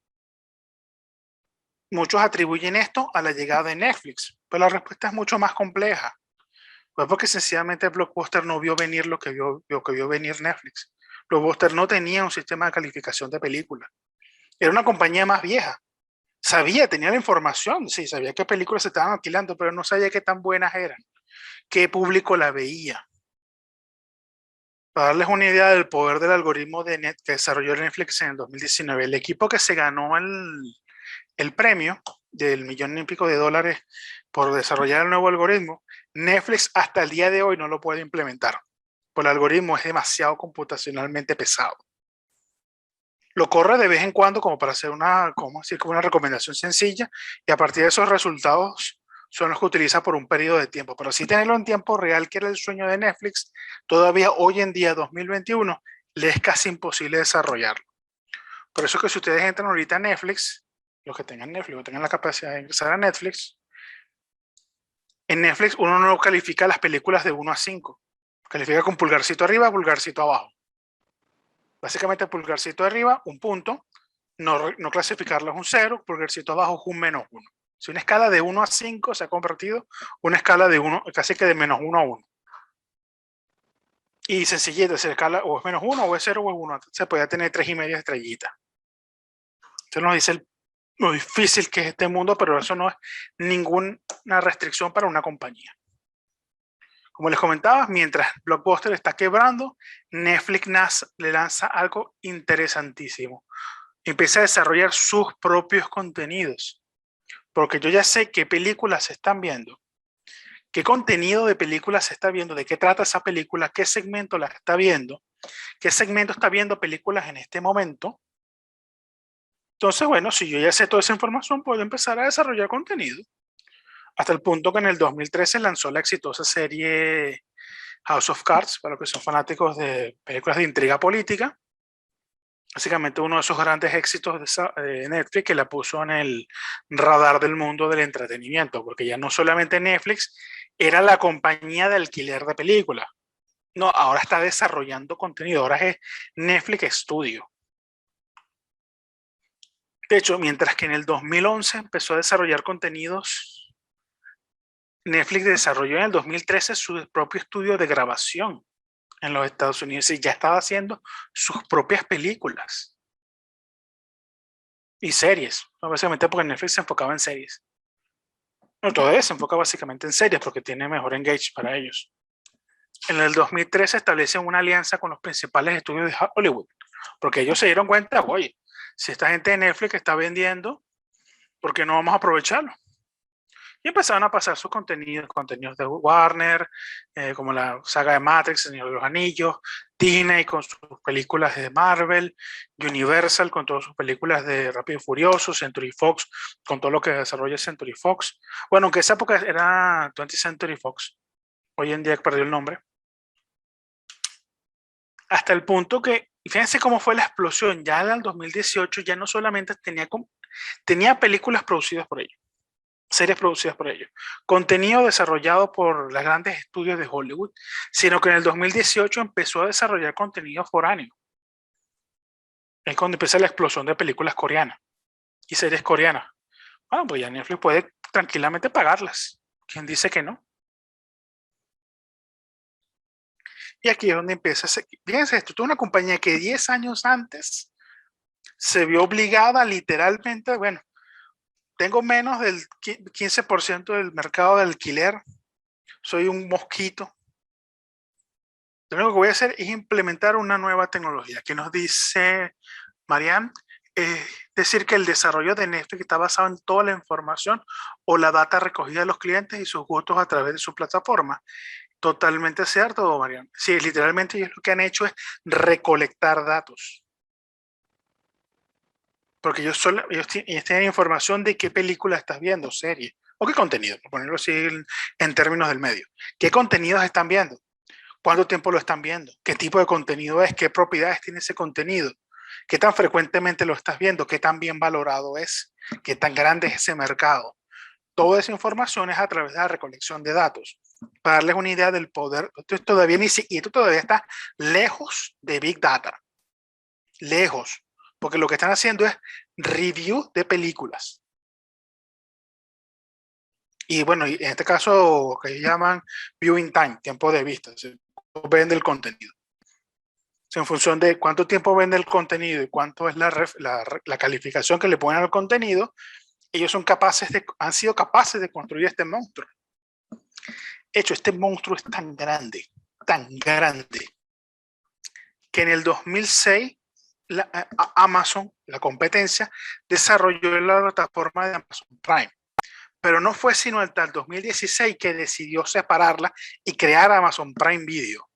Muchos atribuyen esto a la llegada de Netflix, pero la respuesta es mucho más compleja. Pues porque sencillamente Blockbuster no vio venir lo que vio venir Netflix. Blockbuster no tenía un sistema de calificación de películas. Era una compañía más vieja. Tenía la información, sí, sabía qué películas se estaban alquilando, pero no sabía qué tan buenas eran, qué público la veía. Para darles una idea del poder del algoritmo que desarrolló Netflix en el 2019, el equipo que se ganó el premio del $1.000.000 por desarrollar el nuevo algoritmo, Netflix hasta el día de hoy no lo puede implementar, porque el algoritmo es demasiado computacionalmente pesado. Lo corre de vez en cuando como para hacer como una recomendación sencilla, y a partir de esos resultados son los que utiliza por un periodo de tiempo. Pero si tenerlo en tiempo real, que era el sueño de Netflix, todavía hoy en día, 2021, le es casi imposible desarrollarlo. Por eso que si ustedes entran ahorita a Netflix, los que tengan Netflix o tengan la capacidad de ingresar a Netflix, en Netflix uno no califica las películas de 1 a 5. Califica con pulgarcito arriba, pulgarcito abajo. Básicamente pulgarcito arriba, un punto, no clasificarlo es un 0, pulgarcito abajo es un -1. Si una escala de 1 a 5 se ha convertido una escala de 1, casi que de -1 a 1. Y sencillito, si la escala o es -1 o es 0 o es 1, se puede tener 3,5 estrellitas. Entonces nos dice lo difícil que es este mundo, pero eso no es ninguna restricción para una compañía. Como les comentaba, mientras Blockbuster está quebrando, Netflix le lanza algo interesantísimo. Empieza a desarrollar sus propios contenidos. Porque yo ya sé qué películas se están viendo, qué contenido de películas se está viendo, de qué trata esa película, qué segmento la está viendo, qué segmento está viendo películas en este momento. Entonces, bueno, si yo ya sé toda esa información, puedo empezar a desarrollar contenido. Hasta el punto que en el 2013 lanzó la exitosa serie House of Cards, para los que son fanáticos de películas de intriga política. Básicamente uno de esos grandes éxitos de Netflix, que la puso en el radar del mundo del entretenimiento, porque ya no solamente Netflix era la compañía de alquiler de películas. No, ahora está desarrollando contenido, ahora es Netflix Studio. De hecho, mientras que en el 2011 empezó a desarrollar contenidos, Netflix desarrolló en el 2013 su propio estudio de grabación en los Estados Unidos y ya estaba haciendo sus propias películas y series. Básicamente porque Netflix se enfocaba en series. No, todavía se enfoca básicamente en series porque tiene mejor engage para ellos. En el 2013 establecen una alianza con los principales estudios de Hollywood, porque ellos se dieron cuenta, oye, si esta gente de Netflix está vendiendo, ¿por qué no vamos a aprovecharlo? Y empezaron a pasar sus contenidos de Warner, como la saga de Matrix, Señor de los Anillos, Disney con sus películas de Marvel, Universal con todas sus películas de Rápido y Furioso, Century Fox con todo lo que desarrolla Century Fox. Bueno, aunque esa época era 20th Century Fox, hoy en día perdió el nombre. Hasta el punto que, fíjense cómo fue la explosión, ya en el 2018 ya no solamente tenía películas producidas por ellos, series producidas por ellos, contenido desarrollado por los grandes estudios de Hollywood, sino que en el 2018 empezó a desarrollar contenido foráneo. Es cuando empieza la explosión de películas coreanas y series coreanas. Bueno, pues ya Netflix puede tranquilamente pagarlas. ¿Quién dice que no? Y aquí es donde empieza. Fíjense esto, es una compañía que 10 años antes se vio obligada literalmente, bueno, tengo menos del 15% del mercado de alquiler, soy un mosquito. Lo único que voy a hacer es implementar una nueva tecnología que nos dice Marianne, es decir, que el desarrollo de Netflix está basado en toda la información o la data recogida de los clientes y sus gustos a través de su plataforma. Totalmente cierto, Marianne. Sí, literalmente ellos lo que han hecho es recolectar datos. Porque ellos tienen información de qué película estás viendo, serie, o qué contenido, por ponerlo así en términos del medio. ¿Qué contenidos están viendo? ¿Cuánto tiempo lo están viendo? ¿Qué tipo de contenido es? ¿Qué propiedades tiene ese contenido? ¿Qué tan frecuentemente lo estás viendo? ¿Qué tan bien valorado es? ¿Qué tan grande es ese mercado? Toda esa información es a través de la recolección de datos. Para darles una idea del poder, esto todavía está lejos de Big Data. Lejos. Porque lo que están haciendo es review de películas. Y bueno, en este caso, que llaman viewing time, tiempo de vista. Se vende el contenido. En función de cuánto tiempo vende el contenido y cuánto es la calificación que le ponen al contenido, ellos han sido capaces de construir este monstruo. De hecho, este monstruo es tan grande, que en el 2006 Amazon, la competencia, desarrolló la plataforma de Amazon Prime. Pero no fue sino hasta el 2016 que decidió separarla y crear Amazon Prime Video.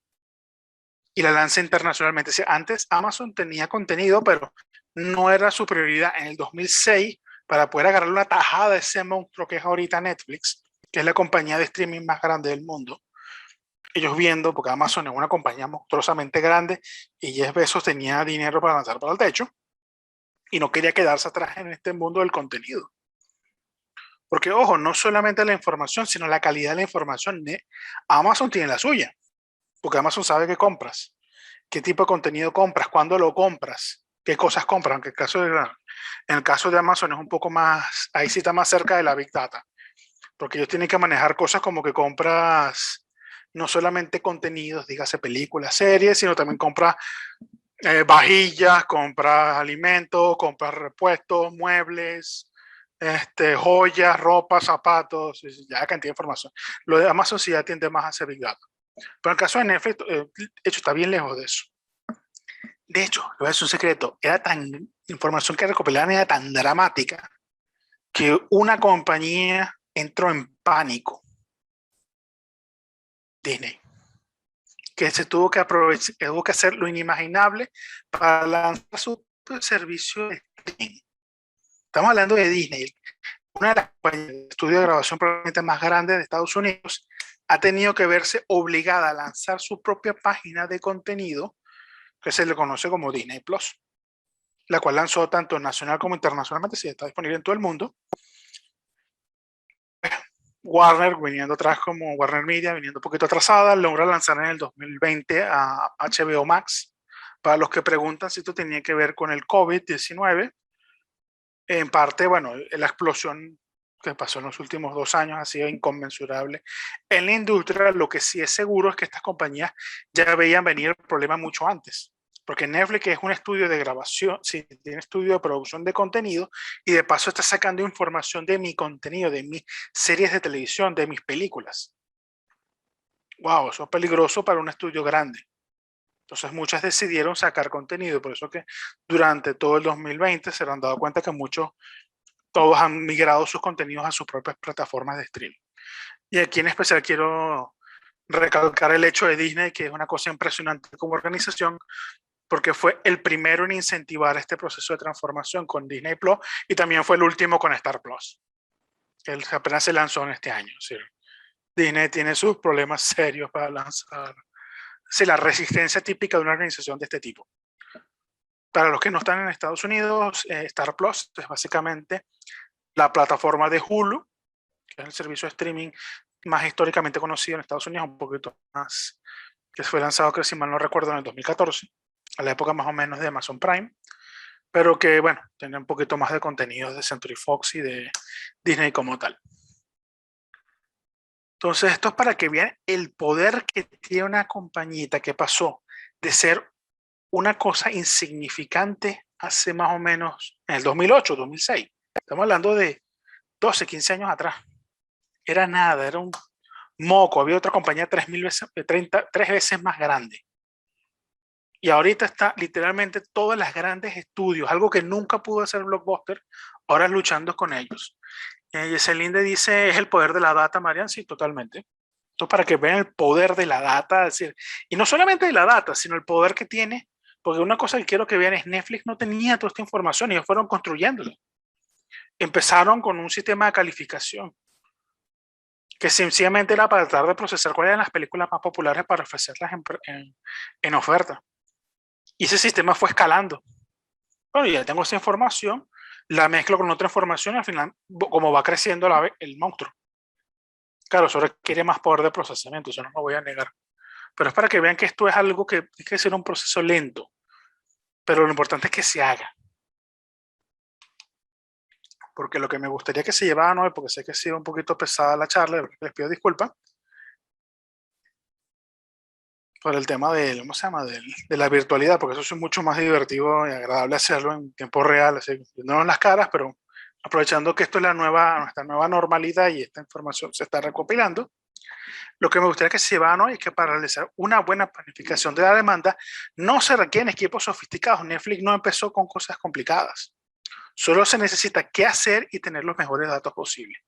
Y la lanza internacionalmente. Antes Amazon tenía contenido, pero no era su prioridad en el 2006 para poder agarrar una tajada de ese monstruo que es ahorita Netflix, que es la compañía de streaming más grande del mundo. Ellos viendo, porque Amazon es una compañía monstruosamente grande y Jeff Bezos tenía dinero para lanzar para el techo y no quería quedarse atrás en este mundo del contenido. Porque, ojo, no solamente la información, sino la calidad de la información. Amazon tiene la suya, porque Amazon sabe qué compras, qué tipo de contenido compras, cuándo lo compras, qué cosas compras. Aunque en el caso de Amazon es un poco más, ahí sí está más cerca de la Big Data, porque ellos tienen que manejar cosas como que compras no solamente contenidos, dígase películas, series, sino también compras vajillas, compras alimentos, compras repuestos, muebles, joyas, ropa, zapatos, ya cantidad de información. Lo de Amazon sí ya tiende más a ser Big Data. Pero en el caso de Netflix, de hecho, está bien lejos de eso. De hecho, le voy a decir un secreto, era tan, información que recopilaban era tan dramática que una compañía entró en pánico, Disney, que se tuvo que aprovechar, tuvo que hacer lo inimaginable para lanzar su servicio de streaming. Estamos hablando de Disney, una de las compañías de estudio de grabación probablemente más grandes de Estados Unidos, ha tenido que verse obligada a lanzar su propia página de contenido que se le conoce como Disney Plus, la cual lanzó tanto nacional como internacionalmente, si está disponible en todo el mundo. Warner viniendo atrás como Warner Media, viniendo un poquito atrasada, logra lanzar en el 2020 a HBO Max. Para los que preguntan si esto tenía que ver con el COVID-19, en parte, bueno, la explosión que pasó en los últimos 2 años ha sido inconmensurable en la industria. Lo que sí es seguro es que estas compañías ya veían venir el problema mucho antes, porque Netflix es un estudio de grabación, sí, tiene estudio de producción de contenido y de paso está sacando información de mi contenido, de mis series de televisión, de mis películas. Wow, eso es peligroso para un estudio grande. Entonces muchas decidieron sacar contenido, por eso que durante todo el 2020 se han dado cuenta que todos han migrado sus contenidos a sus propias plataformas de streaming. Y aquí en especial quiero recalcar el hecho de Disney, que es una cosa impresionante como organización, porque fue el primero en incentivar este proceso de transformación con Disney Plus y también fue el último con Star Plus, que apenas se lanzó en este año. ¿Sí? Disney tiene sus problemas serios para lanzar. Sí, la resistencia típica de una organización de este tipo. Para los que no están en Estados Unidos, Star Plus es básicamente la plataforma de Hulu, que es el servicio de streaming más históricamente conocido en Estados Unidos, un poquito más, que fue lanzado, que si mal no recuerdo, en el 2014, a la época más o menos de Amazon Prime, pero que, bueno, tiene un poquito más de contenido de Century Fox y de Disney como tal. Entonces, esto es para que vean el poder que tiene una compañita que pasó de ser una cosa insignificante hace más o menos en el 2008, 2006. Estamos hablando de 12, 15 años atrás. Era nada, era un moco. Había otra compañía 3 veces más grande. Y ahorita está literalmente todas las grandes estudios, algo que nunca pudo hacer Blockbuster, ahora luchando con ellos. Yeselinde dice, es el poder de la data, Marian, sí, totalmente. Esto para que vean el poder de la data, es decir, y no solamente de la data, sino el poder que tiene, porque una cosa que quiero que vean es Netflix no tenía toda esta información y ellos fueron construyéndola. Empezaron con un sistema de calificación que sencillamente era para tratar de procesar cuáles eran las películas más populares para ofrecerlas en oferta. Y ese sistema fue escalando. Bueno, ya tengo esa información, la mezclo con otra información y al final, como va creciendo el monstruo. Claro, eso requiere más poder de procesamiento, eso no lo voy a negar. Pero es para que vean que esto es algo que tiene que ser un proceso lento. Pero lo importante es que se haga. Porque lo que me gustaría que se llevaran hoy, porque sé que ha sido un poquito pesada la charla, les pido disculpas, por el tema ¿cómo se llama? De la virtualidad, porque eso es mucho más divertido y agradable hacerlo en tiempo real, así, no en las caras, pero aprovechando que esto es nuestra nueva normalidad y esta información se está recopilando, lo que me gustaría que se llevaran hoy es que para realizar una buena planificación de la demanda no se requieren equipos sofisticados. Netflix no empezó con cosas complicadas. Solo se necesita qué hacer y tener los mejores datos posibles.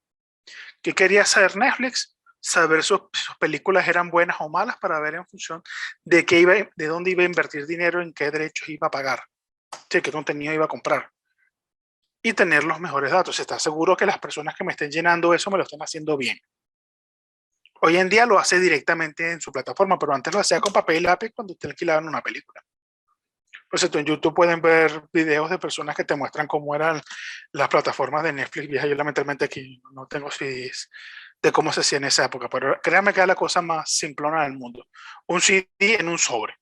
¿Qué quería hacer Netflix? Saber sus películas eran buenas o malas para ver en función de dónde iba a invertir dinero, en qué derechos iba a pagar. Sí, qué contenido iba a comprar. Y tener los mejores datos. Estar seguro que las personas que me estén llenando eso me lo estén haciendo bien. Hoy en día lo hace directamente en su plataforma, pero antes lo hacía con papel y lápiz cuando usted alquilaba una película. Pues en YouTube pueden ver videos de personas que te muestran cómo eran las plataformas de Netflix vieja. Yo lamentablemente aquí no tengo CDs de cómo se hacía en esa época, pero créanme que es la cosa más simplona del mundo. Un CD en un sobre.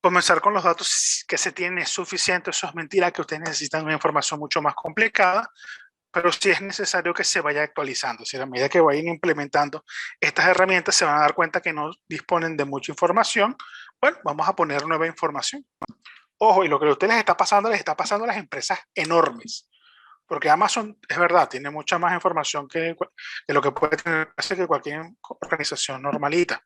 Comenzar con los datos que se tienen es suficiente, eso es mentira, que ustedes necesitan una información mucho más complicada, pero sí es necesario que se vaya actualizando. Si a medida que vayan implementando estas herramientas se van a dar cuenta que no disponen de mucha información, bueno, vamos a poner nueva información. Ojo, y lo que a ustedes les está pasando a las empresas enormes, porque Amazon, es verdad, tiene mucha más información que lo que puede tener que cualquier organización normalita.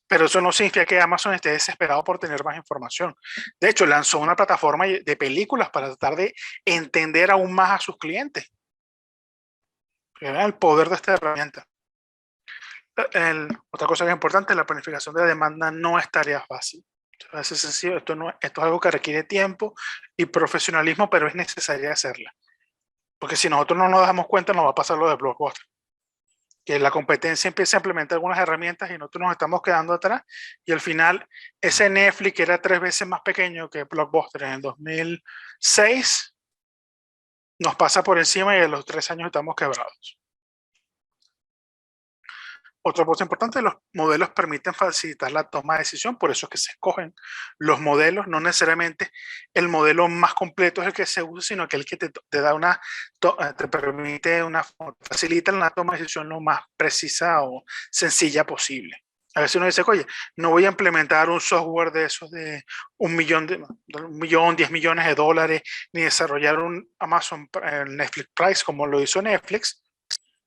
Pero eso no significa que Amazon esté desesperado por tener más información. De hecho, lanzó una plataforma de películas para tratar de entender aún más a sus clientes. Vean el poder de esta herramienta. Otra cosa que es importante, la planificación de la demanda no es tarea fácil. Es sencillo, esto es algo que requiere tiempo y profesionalismo, pero es necesario hacerla. Porque si nosotros no nos damos cuenta, nos va a pasar lo de Blockbuster. Que la competencia empieza a implementar algunas herramientas y nosotros nos estamos quedando atrás. Y al final, ese Netflix, que era 3 veces más pequeño que Blockbuster en el 2006, nos pasa por encima y a los 3 años estamos quebrados. Otra cosa importante, los modelos permiten facilitar la toma de decisión, por eso es que se escogen los modelos, no necesariamente el modelo más completo es el que se usa, sino que el que te da te permite facilita la toma de decisión lo más precisa o sencilla posible. A veces uno dice, oye, no voy a implementar un software de esos de un millón, 10 millones de dólares, ni desarrollar un Amazon Netflix Price como lo hizo Netflix,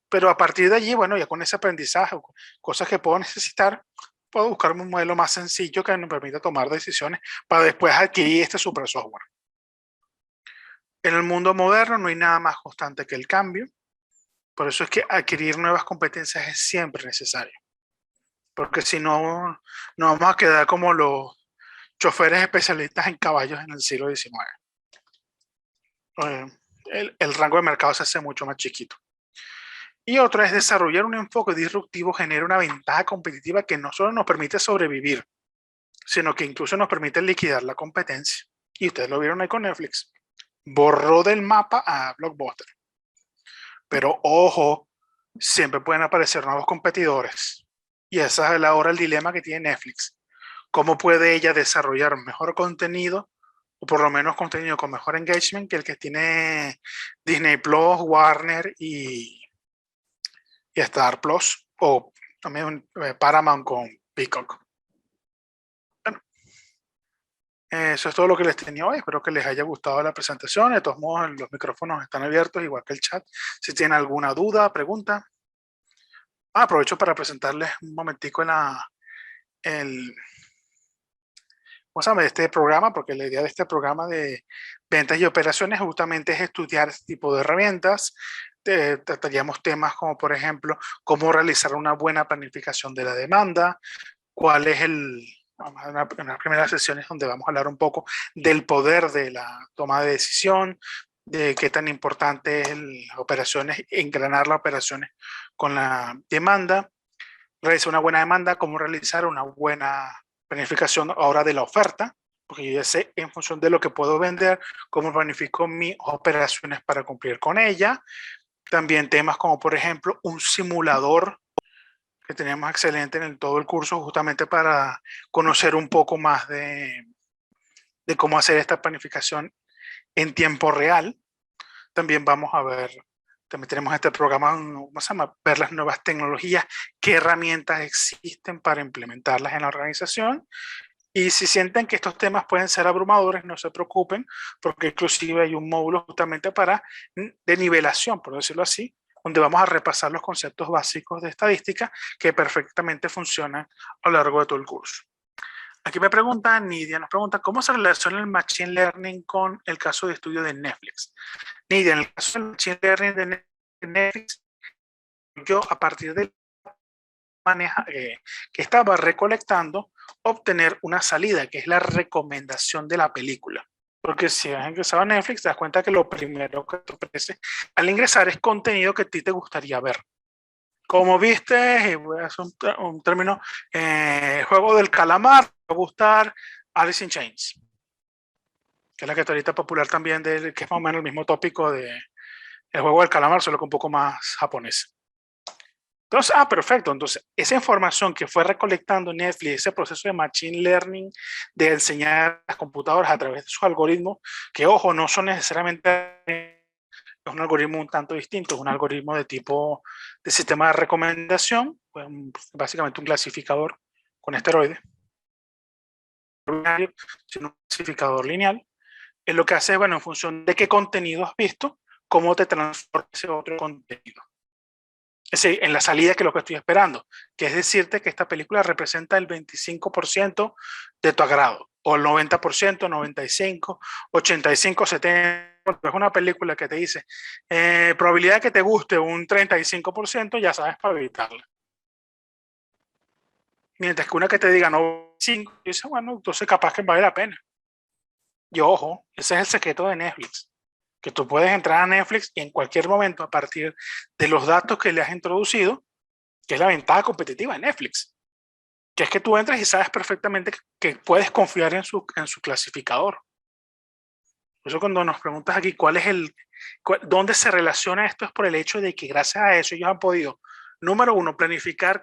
pero a partir de allí, bueno, ya con ese aprendizaje, cosas que puedo necesitar, puedo buscarme un modelo más sencillo que me permita tomar decisiones para después adquirir este super software. En el mundo moderno no hay nada más constante que el cambio, por eso es que adquirir nuevas competencias es siempre necesario, porque si no, nos vamos a quedar como los choferes especialistas en caballos en el siglo XIX. El rango de mercado se hace mucho más chiquito. Y otra es desarrollar un enfoque disruptivo genera una ventaja competitiva que no solo nos permite sobrevivir, sino que incluso nos permite liquidar la competencia. Y ustedes lo vieron ahí con Netflix. Borró del mapa a Blockbuster. Pero ojo, siempre pueden aparecer nuevos competidores. Y ese es ahora el dilema que tiene Netflix. ¿Cómo puede ella desarrollar mejor contenido, o por lo menos contenido con mejor engagement que el que tiene Disney Plus, Warner y Star Plus, o también Paramount con Peacock? Bueno, eso es todo lo que les tenía hoy. Espero que les haya gustado la presentación. De todos modos, los micrófonos están abiertos, igual que el chat. Si tienen alguna duda, pregunta. Aprovecho para presentarles un momentico el, ¿cómo se llama? Este programa, porque la idea de este programa de ventas y operaciones justamente es estudiar este tipo de herramientas. Trataríamos temas como, por ejemplo, cómo realizar una buena planificación de la demanda, cuál es vamos a en las primeras sesiones donde vamos a hablar un poco del poder de la toma de decisión, de qué tan importante es las operaciones, engranar las operaciones con la demanda, realizar una buena demanda, cómo realizar una buena planificación ahora de la oferta, porque yo ya sé en función de lo que puedo vender, cómo planifico mis operaciones para cumplir con ella. También temas como, por ejemplo, un simulador que tenemos excelente en todo el curso, justamente para conocer un poco más de cómo hacer esta planificación en tiempo real. También vamos a ver, también tenemos este programa, ¿cómo se llama? Ver las nuevas tecnologías, qué herramientas existen para implementarlas en la organización. Y si sienten que estos temas pueden ser abrumadores, no se preocupen, porque inclusive hay un módulo justamente de nivelación, por decirlo así, donde vamos a repasar los conceptos básicos de estadística que perfectamente funcionan a lo largo de todo el curso. Aquí me pregunta, Nidia nos pregunta, ¿cómo se relaciona el Machine Learning con el caso de estudio de Netflix? Nidia, en el caso del Machine Learning de Netflix, yo a partir del que estaba recolectando, obtener una salida, que es la recomendación de la película. Porque si has ingresado a Netflix, te das cuenta que lo primero que te ofrece al ingresar es contenido que a ti te gustaría ver. Como viste, voy a hacer un término, juego del calamar, va a gustar Alice in Chains, que es la que está ahorita popular también, que es más o menos el mismo tópico de el juego del calamar, solo que un poco más japonés. Entonces, perfecto. Entonces, esa información que fue recolectando Netflix, ese proceso de machine learning, de enseñar a las computadoras a través de sus algoritmos, que ojo, no son necesariamente, es un algoritmo un tanto distinto, es un algoritmo de tipo de sistema de recomendación, pues, básicamente un clasificador con esteroides, sino un clasificador lineal. Es lo que hace, bueno, en función de qué contenido has visto, cómo te transforma ese otro contenido. Es decir, en la salida, que es lo que estoy esperando, que es decirte que esta película representa el 25% de tu agrado, o el 90%, 95%, 85%, 70%. Es una película que te dice, probabilidad de que te guste un 35%, ya sabes para evitarla. Mientras que una que te diga no, 5%, dice, bueno, entonces capaz que vale la pena. Y ojo, ese es el secreto de Netflix, que tú puedes entrar a Netflix y en cualquier momento, a partir de los datos que le has introducido, que es la ventaja competitiva de Netflix, que es que tú entras y sabes perfectamente que puedes confiar en su clasificador. Por eso cuando nos preguntas aquí dónde se relaciona esto, es por el hecho de que gracias a eso ellos han podido, número uno, planificar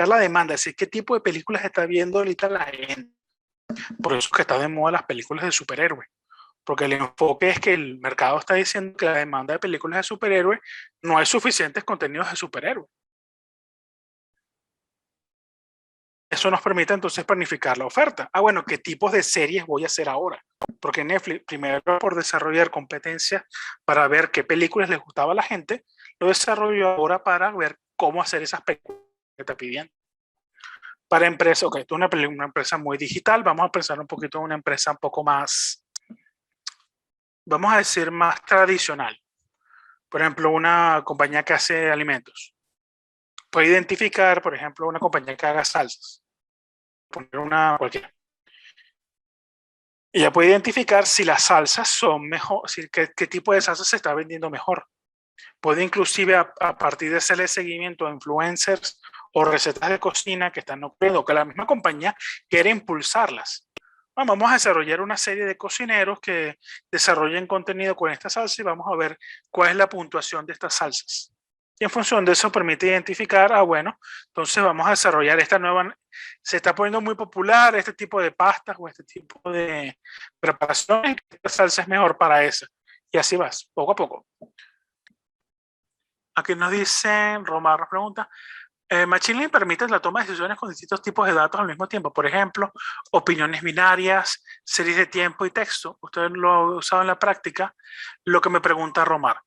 la demanda, es decir, qué tipo de películas está viendo ahorita la gente. Por eso es que está de moda las películas de superhéroes, porque el enfoque es que el mercado está diciendo que la demanda de películas de superhéroes no hay suficientes contenidos de superhéroes. Eso nos permite entonces planificar la oferta. Bueno, ¿qué tipos de series voy a hacer ahora? Porque Netflix, primero por desarrollar competencias para ver qué películas les gustaba a la gente, lo desarrolló ahora para ver cómo hacer esas películas que está pidiendo. Para empresas, ok, esto es una empresa muy digital, vamos a pensar un poquito en una empresa un poco más, vamos a decir, más tradicional. Por ejemplo, una compañía que hace alimentos. Puede identificar, por ejemplo, una compañía que haga salsas. Poner una cualquiera. Ella puede identificar si las salsas son mejor, si, qué tipo de salsa se está vendiendo mejor. Puede inclusive a partir de hacerle seguimiento a influencers o recetas de cocina que están ocurriendo, que la misma compañía quiere impulsarlas. Vamos a desarrollar una serie de cocineros que desarrollen contenido con esta salsa y vamos a ver cuál es la puntuación de estas salsas. Y en función de eso permite identificar, bueno, entonces vamos a desarrollar esta nueva, se está poniendo muy popular este tipo de pastas o este tipo de preparaciones, esta salsa es mejor para esa. Y así vas, poco a poco. Aquí nos dice, Romar nos pregunta, Machine Learning permite la toma de decisiones con distintos tipos de datos al mismo tiempo. Por ejemplo, opiniones binarias, series de tiempo y texto. Usted lo ha usado en la práctica. Lo que me pregunta Romar.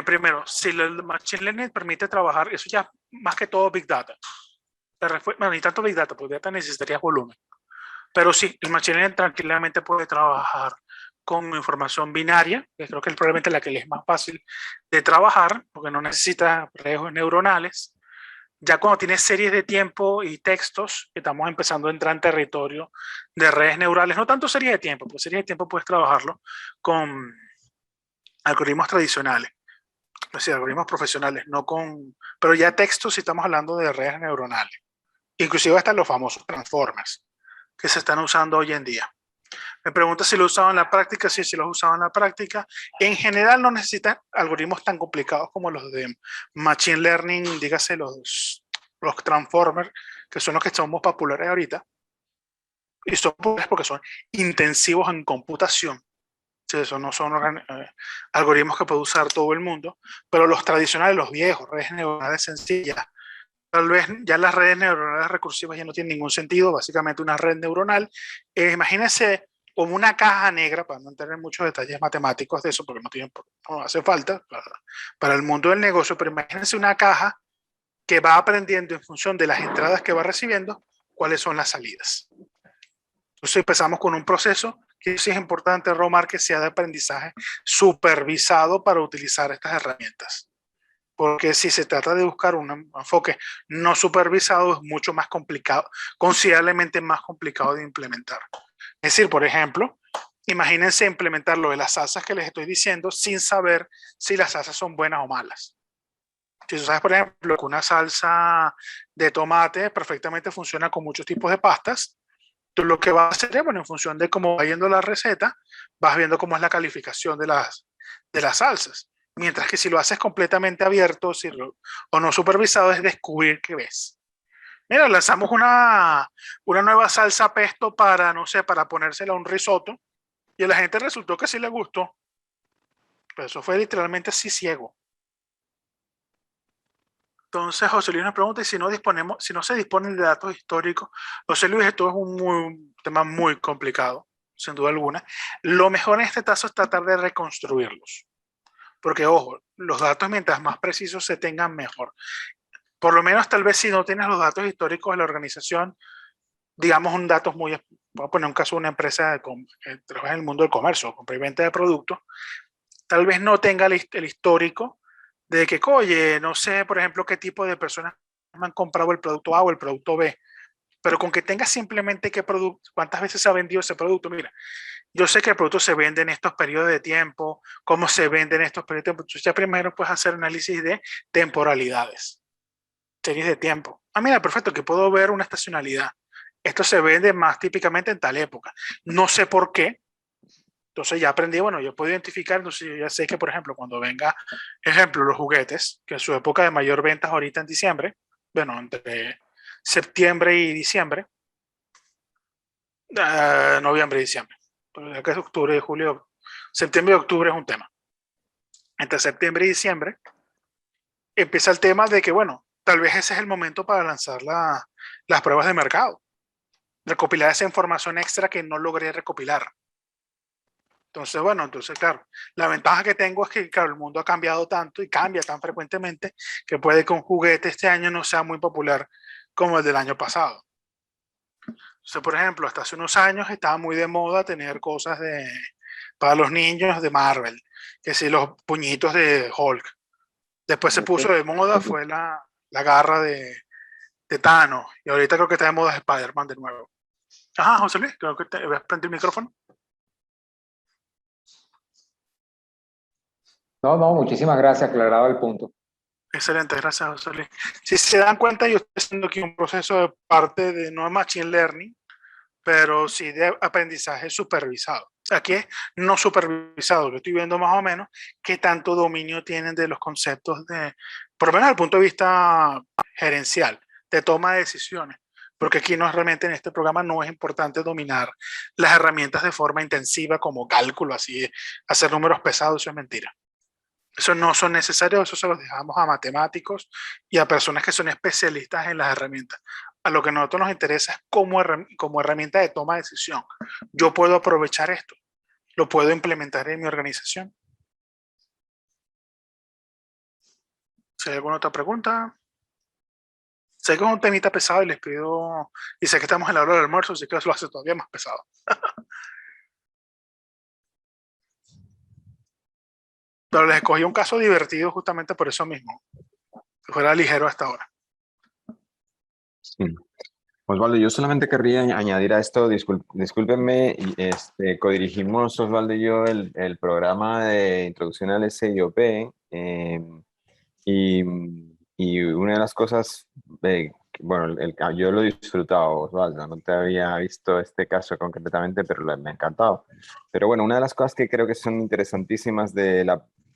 Primero, si el Machine Learning permite trabajar, eso ya más que todo Big Data. Bueno, ni tanto Big Data, porque Big Data necesitaría volumen. Pero sí, el Machine Learning tranquilamente puede trabajar con información binaria, que creo que es probablemente la que le es más fácil de trabajar, porque no necesita redes neuronales. Ya cuando tienes series de tiempo y textos, estamos empezando a entrar en territorio de redes neurales, no tanto series de tiempo, porque series de tiempo puedes trabajarlo con algoritmos tradicionales, es decir, algoritmos profesionales, no con, pero ya textos sí estamos hablando de redes neuronales, inclusive hasta los famosos transformers que se están usando hoy en día. Me pregunta si lo he usado en la práctica. Sí, sí lo he usado en la práctica. En general no necesitan algoritmos tan complicados como los de Machine Learning, dígase los Transformers, que son los que son más populares ahorita. Y son populares porque son intensivos en computación. Sí, eso no son algoritmos que puede usar todo el mundo, pero los tradicionales, los viejos, redes neuronales sencillas, tal vez ya las redes neuronales recursivas ya no tienen ningún sentido, básicamente una red neuronal. Imagínense como una caja negra, para no tener muchos detalles matemáticos de eso, porque no hace falta para el mundo del negocio, pero imagínense una caja que va aprendiendo en función de las entradas que va recibiendo, cuáles son las salidas. Entonces empezamos con un proceso que sí es importante, Romar, que sea de aprendizaje supervisado para utilizar estas herramientas. porque si se trata de buscar un enfoque no supervisado es mucho más complicado, considerablemente más complicado de implementar. Es decir, por ejemplo, imagínense implementar lo de las salsas que les estoy diciendo sin saber si las salsas son buenas o malas. Si tú sabes, por ejemplo, que una salsa de tomate perfectamente funciona con muchos tipos de pastas, tú lo que vas a hacer es, bueno, en función de cómo va yendo la receta, vas viendo cómo es la calificación de las salsas. Mientras que si lo haces completamente abierto o no supervisado, es descubrir qué ves. Mira, lanzamos una nueva salsa pesto para, no sé, para ponérsela a un risotto y a la gente resultó que sí le gustó. Pero eso fue literalmente así ciego. Entonces, José Luis nos pregunta si no disponemos, si no se disponen de datos históricos. José Luis, esto es un tema muy complicado, sin duda alguna. Lo mejor en este caso es tratar de reconstruirlos. Porque, ojo, los datos mientras más precisos se tengan, mejor. Por lo menos, tal vez si no tienes los datos históricos de la organización, digamos un dato muy, voy a poner un caso de una empresa que trabaja en el mundo del comercio, compra y venta de productos, tal vez no tenga el histórico de que, oye, no sé, por ejemplo, qué tipo de personas han comprado el producto A o el producto B, pero con que tengas simplemente qué producto, cuántas veces se ha vendido ese producto. Mira, yo sé que el producto se vende en estos periodos de tiempo, cómo se vende en estos periodos de tiempo. Entonces ya primero puedes hacer análisis de temporalidades, series de tiempo. Ah, mira, perfecto, que puedo ver una estacionalidad. Esto se vende más típicamente en tal época. No sé por qué. Entonces ya aprendí, bueno, yo puedo identificar, entonces yo ya sé que, por ejemplo, cuando venga, ejemplo, los juguetes, que en su época de mayor ventas ahorita en diciembre, bueno, entre septiembre y diciembre, noviembre y diciembre, pero ya que es octubre y julio, septiembre y octubre es un tema. Entre septiembre y diciembre empieza el tema de que, bueno, tal vez ese es el momento para lanzar las pruebas de mercado, recopilar esa información extra que no logré recopilar. Entonces, bueno, entonces, claro, la ventaja que tengo es que, claro, el mundo ha cambiado tanto y cambia tan frecuentemente que puede que un juguete este año no sea muy popular como el del año pasado. Entonces, por ejemplo, hasta hace unos años estaba muy de moda tener cosas para los niños de Marvel, que si los puñitos de Hulk. Después se puso de moda, fue la garra de Thanos. Y ahorita creo que está de moda Spider-Man de nuevo. Ajá, José Luis, creo que te voy a prender el micrófono. No, no, muchísimas gracias, aclarado el punto. Excelente, gracias, José Luis. Si se dan cuenta, yo estoy haciendo aquí un proceso de parte de no Machine Learning, pero sí de aprendizaje supervisado. Aquí es no supervisado, que estoy viendo más o menos qué tanto dominio tienen de los conceptos por lo menos desde el punto de vista gerencial, de toma de decisiones. Porque aquí no es realmente en este programa no es importante dominar las herramientas de forma intensiva como cálculo, así hacer números pesados, eso es mentira. Eso no son necesarios, eso se los dejamos a matemáticos y a personas que son especialistas en las herramientas. A lo que a nosotros nos interesa es como herramienta de toma de decisión. Yo puedo aprovechar esto, lo puedo implementar en mi organización. Si hay alguna otra pregunta. Sé que es un temita pesado y les pido, y sé que estamos en la hora del almuerzo, así que eso lo hace todavía más pesado. Pero les escogí un caso divertido justamente por eso mismo, que fuera ligero hasta ahora. Sí. Osvaldo, yo solamente querría añadir a esto, discúlpenme, codirigimos Osvaldo y yo el programa de introducción al SIOP y, y una de las cosas, bueno, yo lo he disfrutado, Osvaldo, no te había visto este caso concretamente, pero me ha encantado. Pero bueno, una de las cosas que creo que son interesantísimas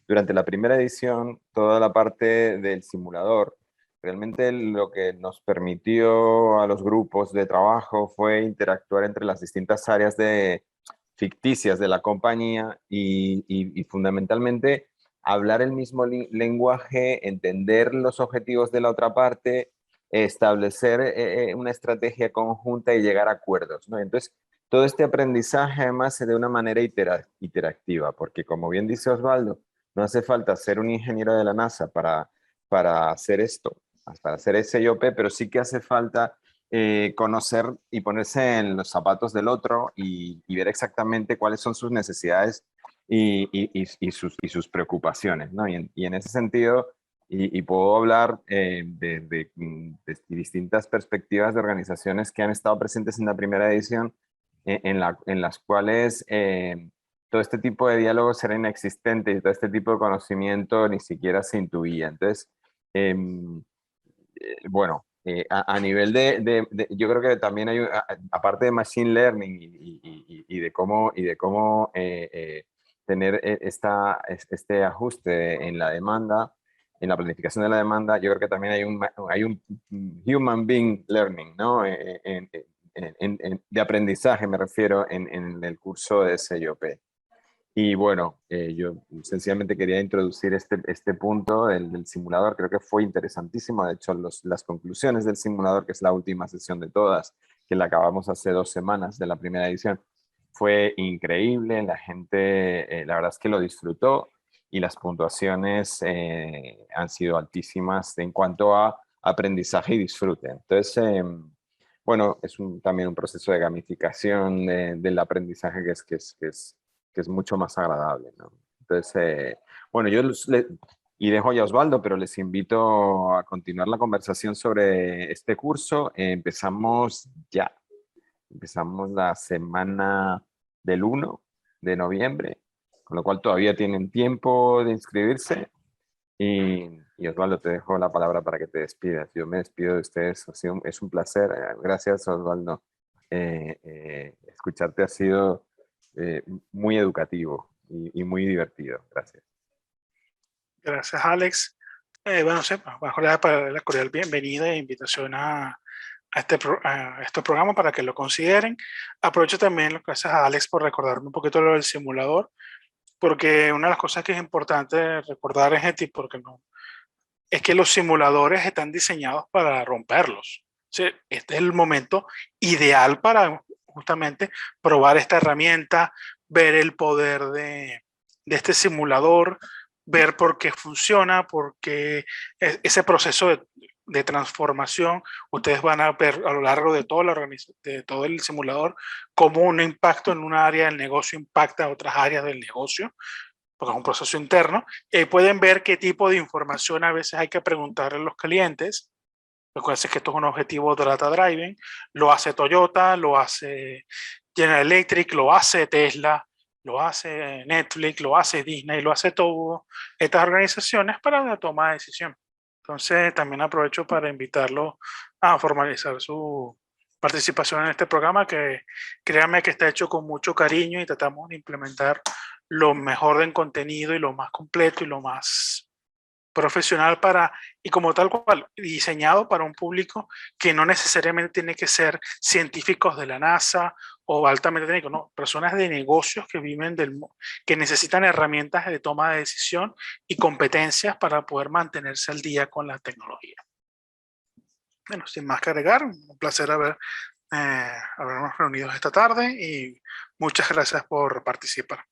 durante la primera edición, toda la parte del simulador, realmente lo que nos permitió a los grupos de trabajo fue interactuar entre las distintas áreas ficticias de la compañía y fundamentalmente hablar el mismo lenguaje, entender los objetivos de la otra parte, establecer una estrategia conjunta y llegar a acuerdos, ¿no? Entonces, todo este aprendizaje además se de una manera interactiva, porque como bien dice Osvaldo, no hace falta ser un ingeniero de la NASA para hacer esto, para hacer ese IOP, pero sí que hace falta conocer y ponerse en los zapatos del otro y ver exactamente cuáles son sus necesidades y sus preocupaciones, ¿no? Y en ese sentido, y puedo hablar de distintas perspectivas de organizaciones que han estado presentes en la primera edición, en las cuales todo este tipo de diálogos era inexistente y todo este tipo de conocimiento ni siquiera se intuía. Entonces, bueno, a nivel yo creo que también hay, aparte de Machine Learning y de cómo tener este ajuste en la demanda, en la planificación de la demanda, yo creo que también hay un Human Being Learning, ¿no? De aprendizaje, me refiero, en el curso de SIOP. Y bueno, yo sencillamente quería introducir este punto del simulador. Creo que fue interesantísimo. De hecho, las conclusiones del simulador, que es la última sesión de todas, que la acabamos hace 2 semanas de la primera edición, fue increíble. La gente, la verdad es que lo disfrutó y las puntuaciones han sido altísimas en cuanto a aprendizaje y disfrute. Entonces, bueno, es también un proceso de gamificación del aprendizaje que es mucho más agradable, ¿no? Entonces, bueno, y dejo ya a Osvaldo, pero les invito a continuar la conversación sobre este curso. Empezamos ya. Empezamos la semana del 1 de noviembre, con lo cual todavía tienen tiempo de inscribirse. Y Osvaldo, te dejo la palabra para que te despidas. Yo me despido de ustedes. Es un placer. Gracias, Osvaldo. Escucharte ha sido muy educativo y muy divertido. Gracias. Gracias, Alex. Bueno, sí, bajo la cordial bienvenida e invitación a este programa para que lo consideren. Aprovecho también lo que haces a Alex por recordarme un poquito lo del simulador, porque una de las cosas que es importante recordar es porque no, es que los simuladores están diseñados para romperlos. ¿Sí? Este es el momento ideal para justamente probar esta herramienta, ver el poder de este simulador, ver por qué funciona, porque ese proceso de transformación, ustedes van a ver a lo largo de de todo el simulador cómo un impacto en una área del negocio impacta a otras áreas del negocio, porque es un proceso interno, y pueden ver qué tipo de información a veces hay que preguntarle a los clientes. Recuerden que esto es un objetivo de data driving, lo hace Toyota, lo hace General Electric, lo hace Tesla, lo hace Netflix, lo hace Disney, lo hace todo estas organizaciones para la toma de decisión. Entonces también aprovecho para invitarlo a formalizar su participación en este programa, que créanme que está hecho con mucho cariño y tratamos de implementar lo mejor en contenido y lo más completo y lo más profesional y como tal cual, diseñado para un público que no necesariamente tiene que ser científicos de la NASA o altamente técnicos, no, personas de negocios que viven que necesitan herramientas de toma de decisión y competencias para poder mantenerse al día con la tecnología. Bueno, sin más que agregar, un placer habernos reunido esta tarde y muchas gracias por participar.